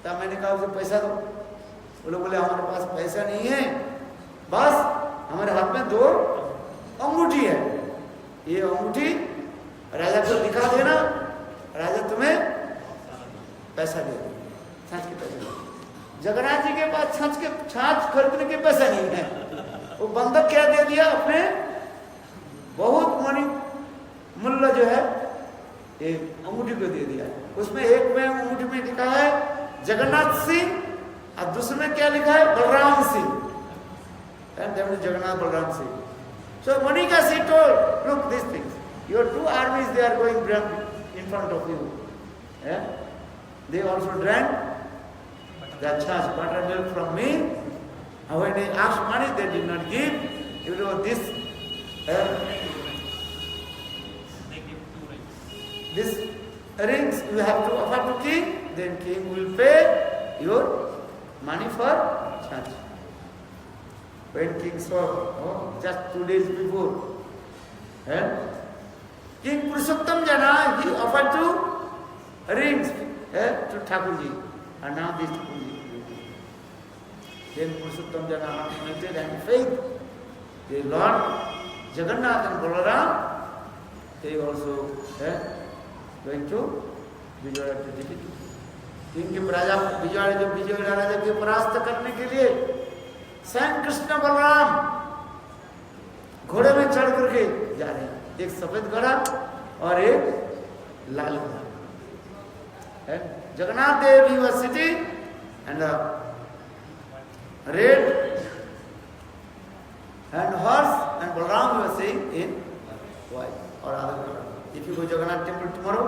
तब मैंने कहा उसे पैसा दो. बोले हमारे पास पैसा नहीं है, बस हमारे हाथ में 2 अंगूठी है, ये अंगूठी राजा को दिखा देना, राजा तुम्हें पैसा दे देगा, छाछ के पैसे. जगन्नाथ जी के पास छाछ खरीदने के पैसा नहीं है, वो बंधक क्या दे दिया अपने, बहुत मनी मूल्य जो है एक अंगूठी को दे दिया. उसमें एक में अंगूठी में लिखा है जगन्नाथ सिंह और दूसरे में क्या लिखा है, Balram Singh. Jagannath Balram Singh. So Monica, she told, look these things, your 2 armies, they are going in front of you. They also drank that chance buttermilk from me. And when they asked money, they did not give. You know this. This rings you have to offer to king. Then king will pay your money for chance. When king saw, just 2 days before, King Purushottam Jana, he offered 2 rings to Thakurji, and now this Thakurji. Then Purushottam Jana united and faith. They Lord Jagannath and Balaram, they also going to Vijayawada to defeat. King के राजा विजय राजा के परास्त करने के लिए स्वयं कृष्ण बलराम घोड़े में चढ़ करके जा रहे हैं. एक सफेद घोड़ा और एक लाल घोड़ा. Jagannath Dev, he was sitting, and a red and horse, and Balaram was sitting in white or other color. If you go to Jagannath temple tomorrow,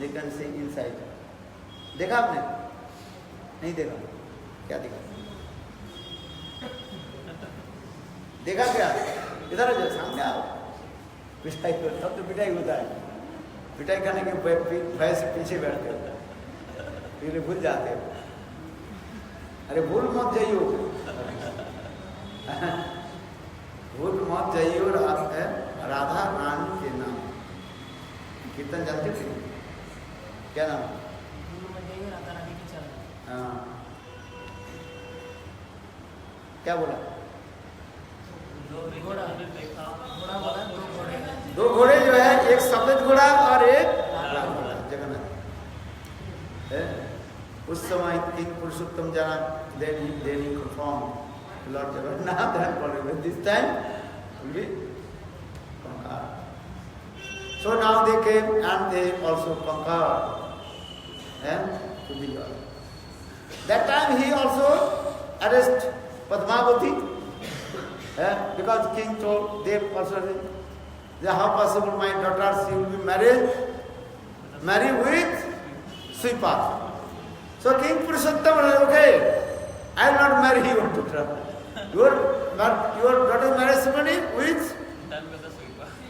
they can see inside. देखा आपने? नहीं देखा? क्या देखा? देखा क्या? इधर आ जाओ, सामने आओ. पिटाई हो, तब तो पिटाई होता है. पिटाई करने के भय से पीछे बैठते हो, फिर भूल जाते हो. अरे भूल मत जाइयो, भूल मत जाइयो राधा रानी के नाम. कीर्तन जानते थे? क्या नाम? हाँ, क्या बोला? 2 घोड़े जो है, एक सफेद घोड़ा और एक लाल घोड़ा. जगन्नाथ. उस समय किंग पुरुषोत्तम जना, then he confirmed Lord Jagannath and Balaram. This time will be conquered. So now they came and they also conquered to be yours. That time he also arrested Padmavati, because king told them also, how possible my daughter, she will be married with Sripath. So King Purushottam said, okay, I will not marry your daughter. Your daughter marriage ceremony with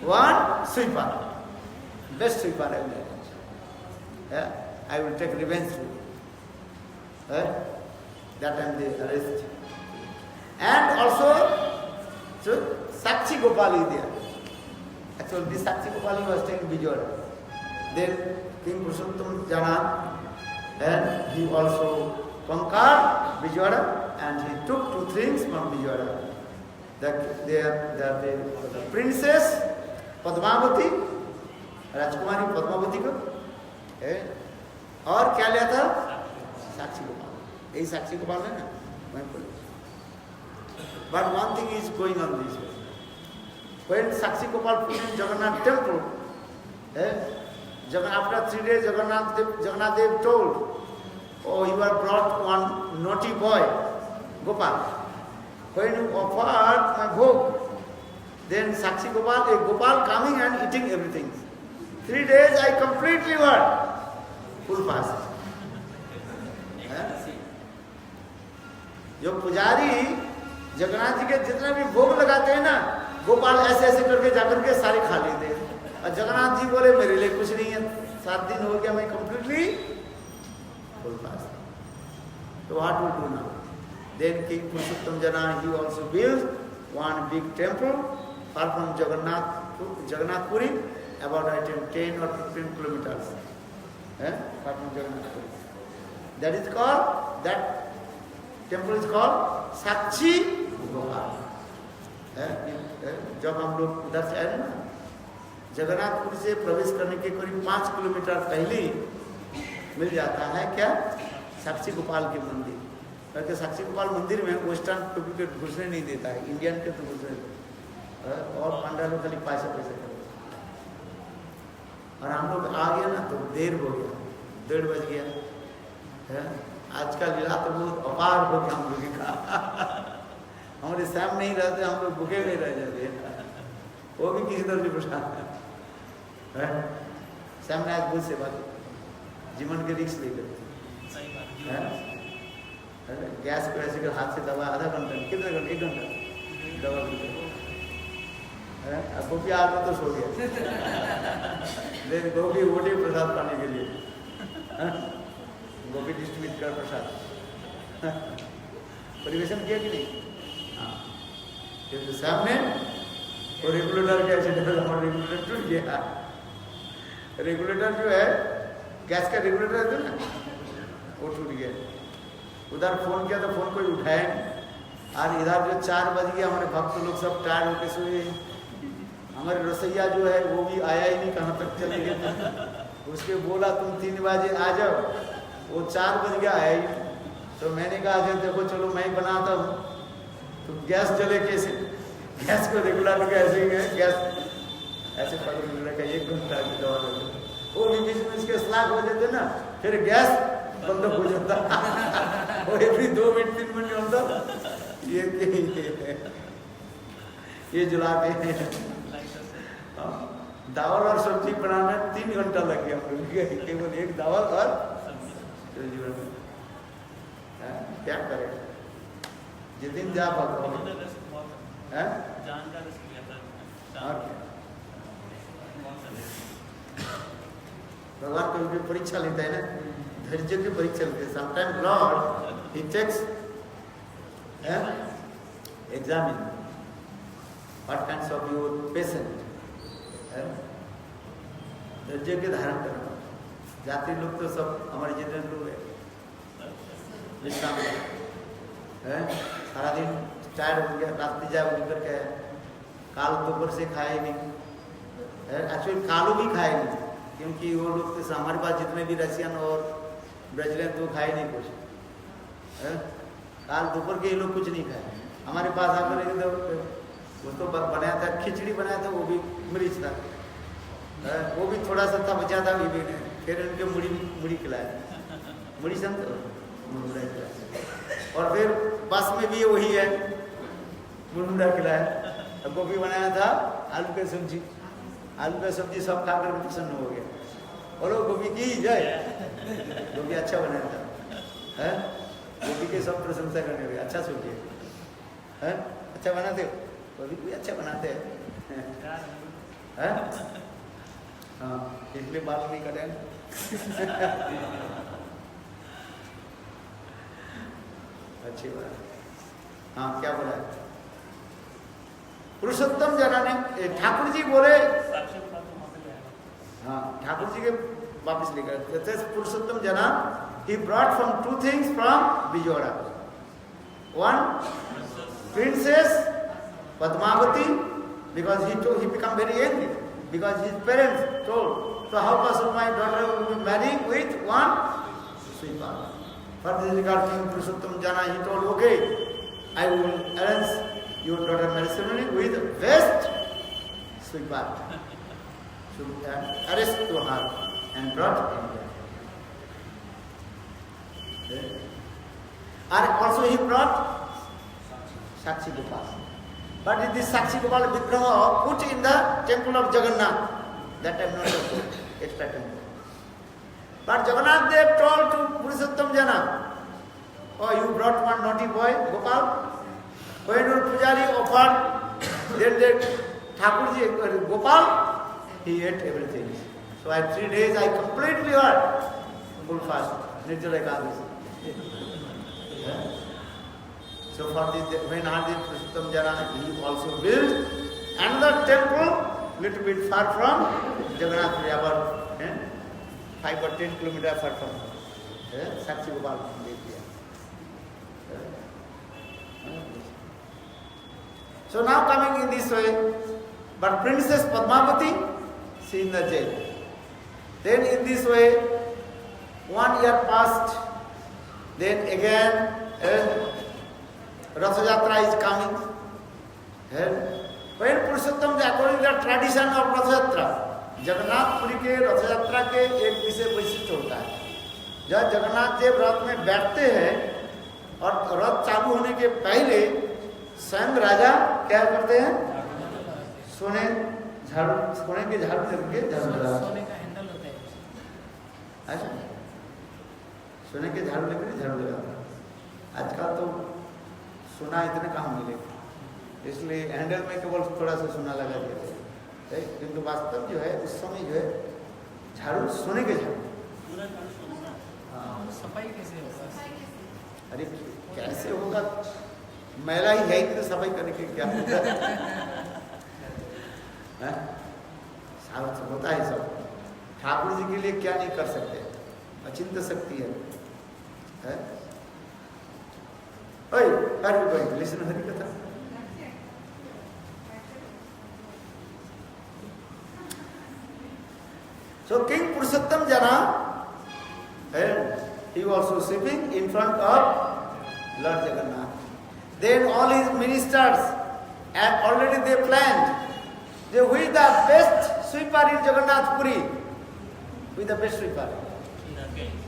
one Sripath. Best Sripath I will arrange. I will take revenge. That time they arrest. And also, so Sakshi Gopal is there. Actually, this Sakshi Gopal was taking Vijayawada. Then King Purushottam Jana, and he also conquered Vijayawada, and he took 2 things from Vijayawada. The princess Padmavati राजकुमारी पद्मावती को है? और क्या लिया था? साक्षी गोपाल। यही साक्षी गोपाल है ना? मैं बोल। But one thing is going on this way. When Sakshi Gopal put in Jagannath temple, after 3 days Jagannath Dev told, oh, you are brought one naughty boy, Gopal. When you offered my bhog, then Sakshi Gopal coming and eating everything. 3 days I completely full fast. जो पुजारी जगन्नाथ जी के जितने भी भोग लगाते हैं ना, गोपाल ऐसे ऐसे करके जाकर के सारे खा लेते हैं। और जगन्नाथ जी बोले मेरे लिए कुछ नहीं है, 7 दिन हो गया मैं completely full fast. So what will do now? Then King Purushottam Jana, he also built one big temple far from Jagannath Puri, about I think 10 or 15 kilometers. Far from Jagannath Puri. That is called, that temple is called Sakshi Gopal. जब हम लोग उधर से आए ना, जगन्नाथपुर से प्रवेश करने के करीब 5 किलोमीटर पहले मिल जाता है क्या? साक्षी गोपाल के मंदिर। क्योंकि साक्षी गोपाल मंदिर में वेस्टर्न टोपी के घुसने नहीं देता है, इंडियन के तो घुसने और पंडा लोग खाली पैसे करते। और हम लोग आ गया ना तो देर हो गया, 1:30 बज गया। आज का लीला तो बहुत अपार हो गया हम लोग का। हमारे सामने नहीं रहते, हम लोग भूखे नहीं रह जाते, वो भी किसी तरह से परेशान है। सामने आज बुझ से बात जीवन के रिक्स लेकर गैस को ऐसे कर हाथ से दबा, आधा घंटा कितने घंटे, 1 घंटा दबा अब गोपी आज में तो सो गया। लेकिन गोपी वोटे प्रसाद पाने के लिए, गोपी डिस्ट्रीब्यूट कर प्रसाद परिवेशन किया कि नहीं? सामने वो रेगुलेटर के रेगुलेटर टूट गया। रेगुलेटर जो है गैस का रेगुलेटर है ना, वो टूट गया। उधर फोन किया तो फोन कोई उठाया नहीं। और इधर जो 4 बज गया, हमारे भक्त लोग सब टायर होके सोए। हमारे रसोईया जो है वो भी आया ही नहीं, कहाँ तक चले गए। उसके बोला तुम 3 बजे आ जाओ, वो 4 बज गया आया ही। तो मैंने कहा अच्छा देखो चलो मैं बनाता हूँ। तो गैस जले कैसे? गैस को रेगुलर के ऐसे ही गैस ऐसे पकड़ रखा 1 घंटा की दवा लगे, वो भी बीच में इसके स्लैग हो जाते ना, फिर गैस बंद हो जाता। वो एवरी 2 मिनट 3 मिनट होता ये जलाते हैं। दावल और सब्जी बनाने 3 घंटा लग गया केवल 1 दावल और सब्जी बनाने। क्या करें? जिस दिन जा भगवान भगवान कभी भी परीक्षा लेता है ना, धैर्य की परीक्षा लेते हैं। Sometime lord he takes examine what kinds of your patient. धैर्य के धारण करना। जाति लोग तो सब हमारे जितने लोग है विश्राम है, सारा दिन टायर्ड हो गया, रात्रि जाए निकल के काल दोपहर से खाए नहीं। एक्चुअली कालो भी खाए नहीं, क्योंकि वो लोग तो हमारे पास जितने भी रशियन और ब्राजीलियन तो खाए नहीं कुछ। काल दोपहर के ये लोग कुछ नहीं खाए। हमारे पास आकर वो तो बनाया था, खिचड़ी बनाया था, वो भी मरीज था, वो भी थोड़ा सा था बचा था, फिर उनके मुड़ी खिलाया, मुड़ी समझ और फिर बस में भी वही है मुंडा खिलाया। गोभी बनाया था, आलू की सब्जी, सब खाकर प्रसन्न हो गया। बोलो गोभी की जय। गोभी अच्छा बनाया था, गोभी के सब प्रशंसा करने लगे, अच्छा सब्जी है, अच्छा बनाते हो, गोभी भी अच्छा बनाते हैं। हाँ इसलिए बाल नहीं कटे। अच्छी बात। हाँ क्या बोला? पुरुषोत्तम जना ने ठाकुर जी बोले, हाँ ठाकुर जी के वापिस लेकर पुरुषोत्तम जना he brought from 2 things from Bijora. One, Princess Padmavati, because he became very angry. because his parents told, so how possible my daughter will be marrying with one sweeper? For this regard, King Purushottam Jana, he told, okay, I will arrange your daughter marriage ceremony with the best sweeper. So arrest to her and brought him there. Okay. And also he brought Sakshi Gopal. But in this Sakshi Gopal Vigraha put in the temple of Jagannath. That time not temple, extra temple. But Jagannath Dev told to Purushottam Jana, oh, you brought one naughty boy, Gopal. When your Pujari offered, then the Thakurji, Gopal, he ate everything. So at 3 days I completely heard full fast, Nirjala Ekadasi. So for this, when Hardev Purushottam Jana, he also built another temple little bit far from Jagannath Puri, about 5 or 10 kilometers far from Sakshi Gopal. So now coming in this way, but Princess Padmavati, she in the jail. Then in this way, 1 year passed. Then again, Ratha Yatra is coming. When Purushottam, according to the tradition of Ratha Yatra, Jagannath Puri के रथ यात्रा के एक विशेष वैशिष्ट्य होता है. जब जगन्नाथ देव रथ में बैठते हैं और रथ चालू होने के पहले स्वयं राजा क्या करते हैं? सोने के झाड़ू लेके झाड़ू लगा. सोने का हैंडल होता है. अच्छा, सोने के झाड़ू लेकर झाड़ू लगा. आजकल तो सोना इतने कहाँ मिलेगा, इसलिए हैंडल में केवल थोड़ा सा सोना लगा दिया. किंतु वास्तव जो है उस समय जो है झाड़ू सोने के झाड़ू. सफाई कैसे होगा? अरे कैसे होगा, मैला ही है कि तो सफाई करने के क्या साथ होता है सब. ठाकुर जी के लिए क्या नहीं कर सकते, अचिंत शक्ति है. ओए लिसन हरि कथा. So King Purushottam Jana, he was also sweeping in front of Lord Jagannath. Then all his ministers, and already they planned, who is the best sweeper in Jagannath Puri? Who is the best sweeper?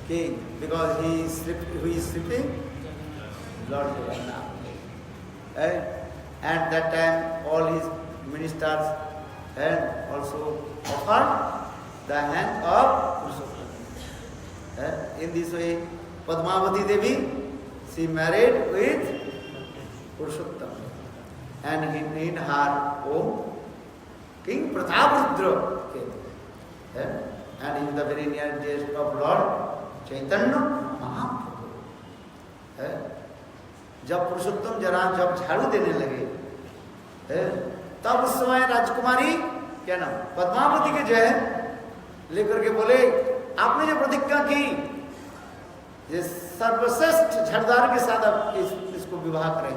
King, because he is sweeping Lord Jagannath. And that time all his ministers and also offered the hand of Purushottam. In this way, Padmavati Devi, she married with Purushottam. And in her home, King Prataprudra came. And in the very near days of Lord Chaitanya Mahaprabhu. जब पुरुषोत्तम जना जब झाड़ू देने लगे, तब उस समय राजकुमारी क्या नाम पद्मावती के जो है लेकर के बोले, आपने जो प्रतिज्ञा की ये सर्वश्रेष्ठ झड़दार के साथ आप इसको विवाह करें.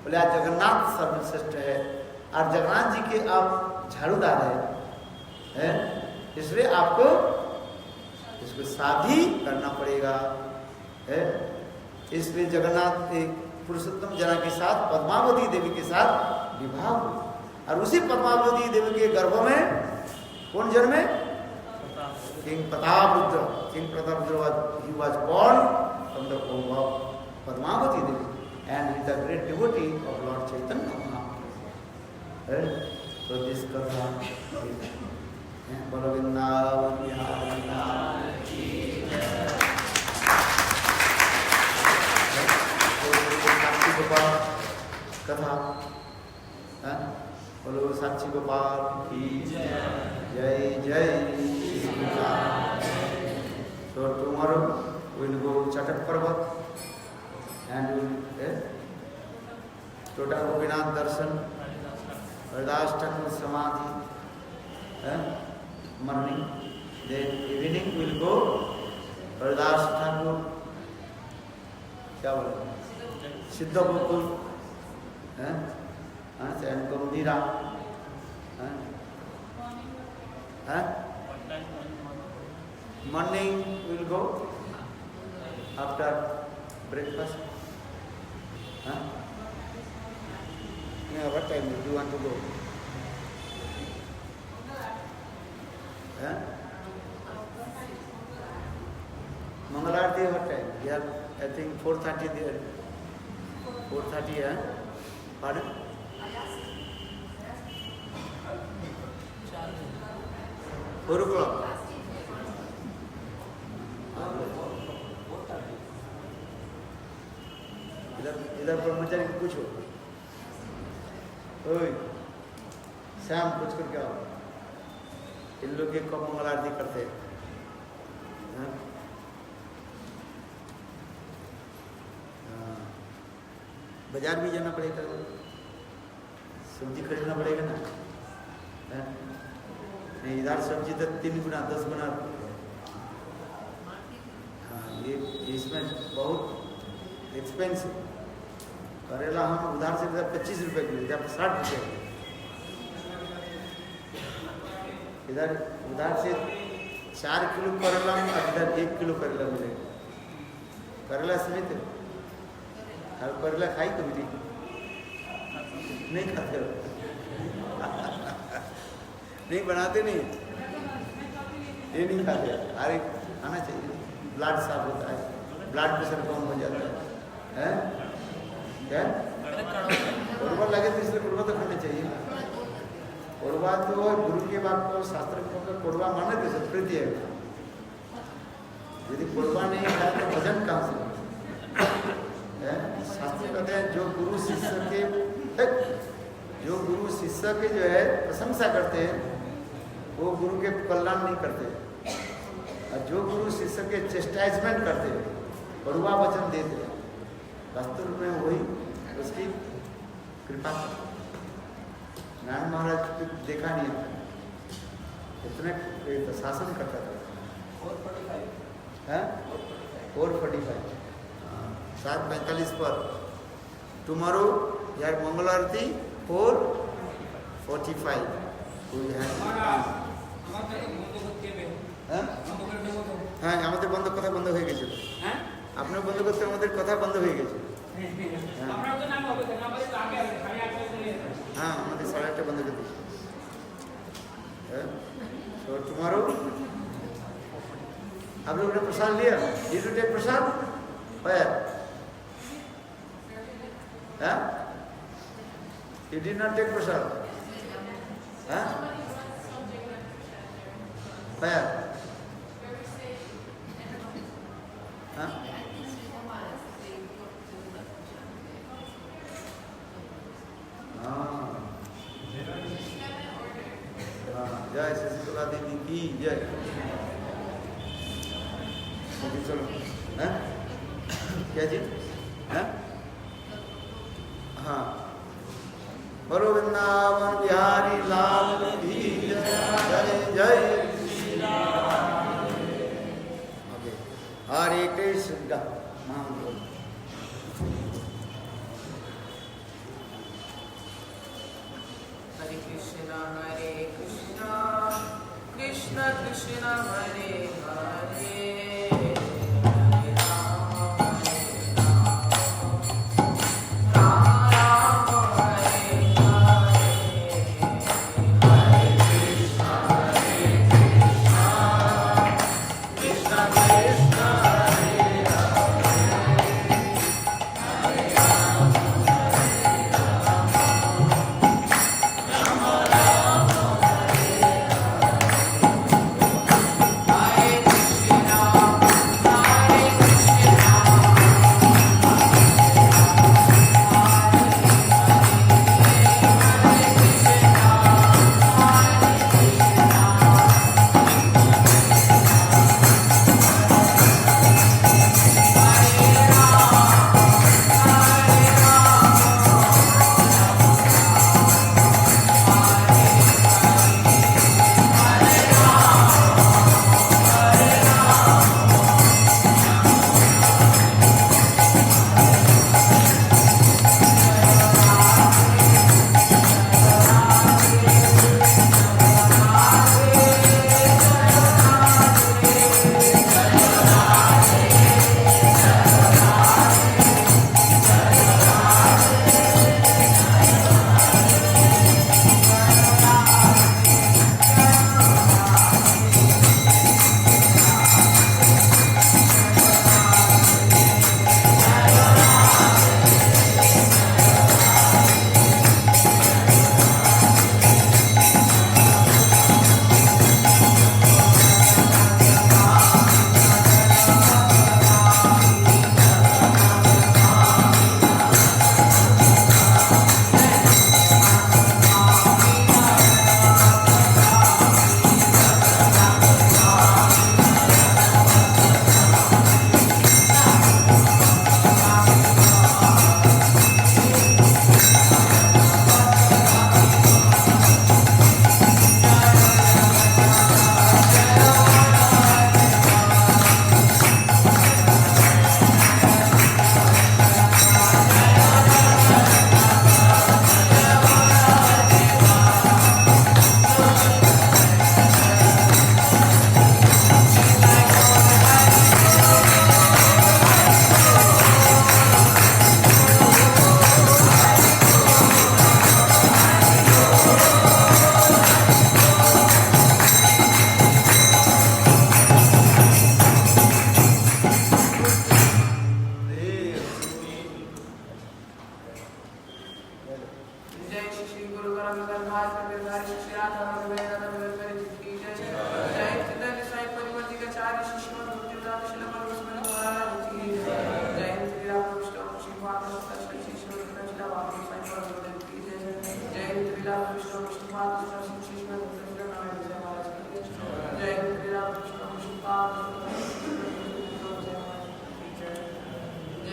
बोले आज जगन्नाथ सर्वश्रेष्ठ है और जगन्नाथ जी के आप झाड़ूदार है, इसलिए आपको इसको शादी करना पड़ेगा. इसलिए जगन्नाथ पुरुषोत्तम जना के साथ पद्मावती देवी के साथ विवाह हुआ. और उसी पद्मावती देवी के गर्भ में कौन जन्मे? King Prataprudra. King Prataprudra he was born from the womb of Padmavati Devi, and he is the great devotee of Lord Chaitanya Mahaprabhu. So this katha is Balavinda कथा. बोलो साक्षी गोपाल की जय जय. So tomorrow we will go Chatak Parvat and we will Tota Gopinath Darshan, Haridas Thakur Samadhi, morning. Then evening we will go Haridas Thakur, क्या बोले, सिद्ध Gokul and Gambhira. Huh? What time in morning? Morning we will go after breakfast. Huh? Yeah, what time do you want to go? Huh? Mangalarti what time? Yeah, I think 4:30 there. 4:30, huh? Pardon? 4 o'clock. इधर ब्रह्मचारी को पूछो, ओए श्याम पूछ कर क्या हो, इन लोग एक कब मंगल आरती करते हैं? हाँ? बाजार भी जाना पड़ेगा, सब्जी खरीदना पड़ेगा ना? हाँ? नहीं, इधर सब्जी तो 3 गुना 10 गुना। हाँ, ये इसमें बहुत एक्सपेंसिव। करेला हम उधार से 25 रुपए किलो, इधर 60 रुपए। इधर उधार से 4 किलो करेला में, इधर 1 किलो करेला मिलेगा। करेला समेत और करेला खाई कभी नहीं खाते हो? नहीं बनाते नहीं, ये नहीं खाते। अरे खाना चाहिए, ब्लड साफ होता है, ब्लड प्रेशर कम हो जाता है। क्या कोरबा लगे तो इसलिए कोरबा तो खाना चाहिए। कोरबा तो गुरु के बात को शास्त्र को कोरबा माने तो संस्कृति है। यदि कोरबा नहीं खाए तो भजन कहाँ से? शास्त्र कहते हैं जो गुरु शिष्य के जो है प्रशंसा करते हैं वो गुरु के कल्याण नहीं करते, और जो गुरु शिष्य के चेस्टाइजमेंट करते हैं, कोरबा वचन देते हैं, वास्तव में वही उसकी कृपा। नारायण महाराज को देखा नहीं है, इतने तो शासन करता था। 4:45 7:45 पर टुमारो यार मंगल आरती 4:45 হ্যাঁ আমাদের কথা বন্ধ হয়ে গেছিল। আপনার বন্ধ করতে আমাদের কথা বন্ধ হয়ে গেছে। हाँ हमारे 8:30 बंद कर दीजिए। तो टुमारो आप लोगों ने प्रसाद लिया? Did you take Prasad? Where? हाँ? You did not take प्रसाद? हाँ? Where? हाँ? जय शशिकला दीदी की जय। चलो है क्या जी? है हाँ, बोलो वृंदावन बिहारी लाल की जय जय श्री राम। हरे कृष्ण हरे कृष्णा कृष्ण कृष्ण हरे हरे Hare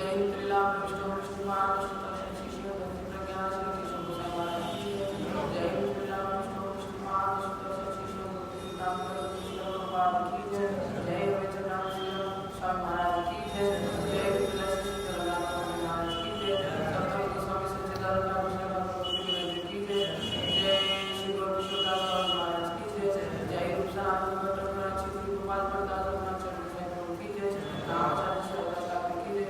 जय त्रिलाम विष्णु विष्णुमान विष्णु शिष्य प्रज्ञा श्री कृष्ण गोसाई महाराज की जय जय त्रिलाम विष्णु विष्णुमान विष्णु शिष्य नाम कृष्ण भगवान की जय जय वैद्यनाथ श्री स्वामी महाराज की जय जय तुलसी जगन्नाथ महाराज की जय सप्तम गोस्वामी सच्चिदानंद की जय जय श्री गुरु विष्णुदास महाराज की जय जय रूप सनातन भट्ट श्री गोपाल प्रदास की जय रामचंद्र ठाकुर की जय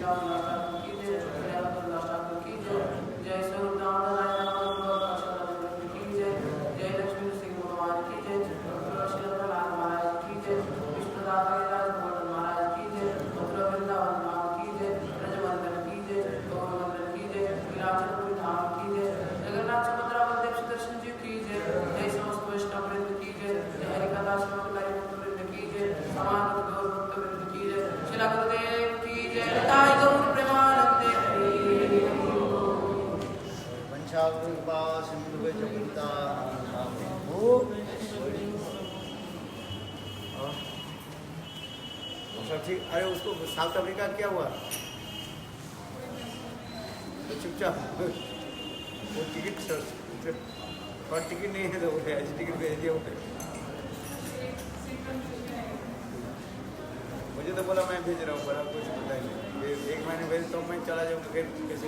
राम ठाकुर की जय अब्दुल्ला ठाकुर की जय जय स्वरूप दामोदर राय की जय जय लक्ष्मी सिंह भगवान की जय श्री प्रहलाद महाराज की जय विष्णुदाता गोवर्धन महाराज की जय मथुरा वृंदावन धाम की जय ब्रजमंडल की जय गौरमंडल की जय लीलाचलपुरी धाम की जय जगन्नाथ सुभद्रा बलदेव सुदर्शन जी की जय जय समस्त वैष्णव वृंद की जय जय हरिकथा श्रवणकारी भक्त वृंद की जय समागत गौर भक्त वृंद की जय शिला गुरुदेव की जय ताई गौर प्रेमानंदे हरि वंशावृपा सिंधुवे जगुता सब ठीक। अरे उसको साउथ अफ्रीका क्या हुआ तो चुपचाप वो टिकट और टिकट नहीं है तो बोले ऐसी टिकट भेज दिया बोले मुझे तो बोला मैं भेज रहा हूँ बड़ा कुछ पता ही नहीं एक महीने भेज तो मैं चला जाऊँगा कैसे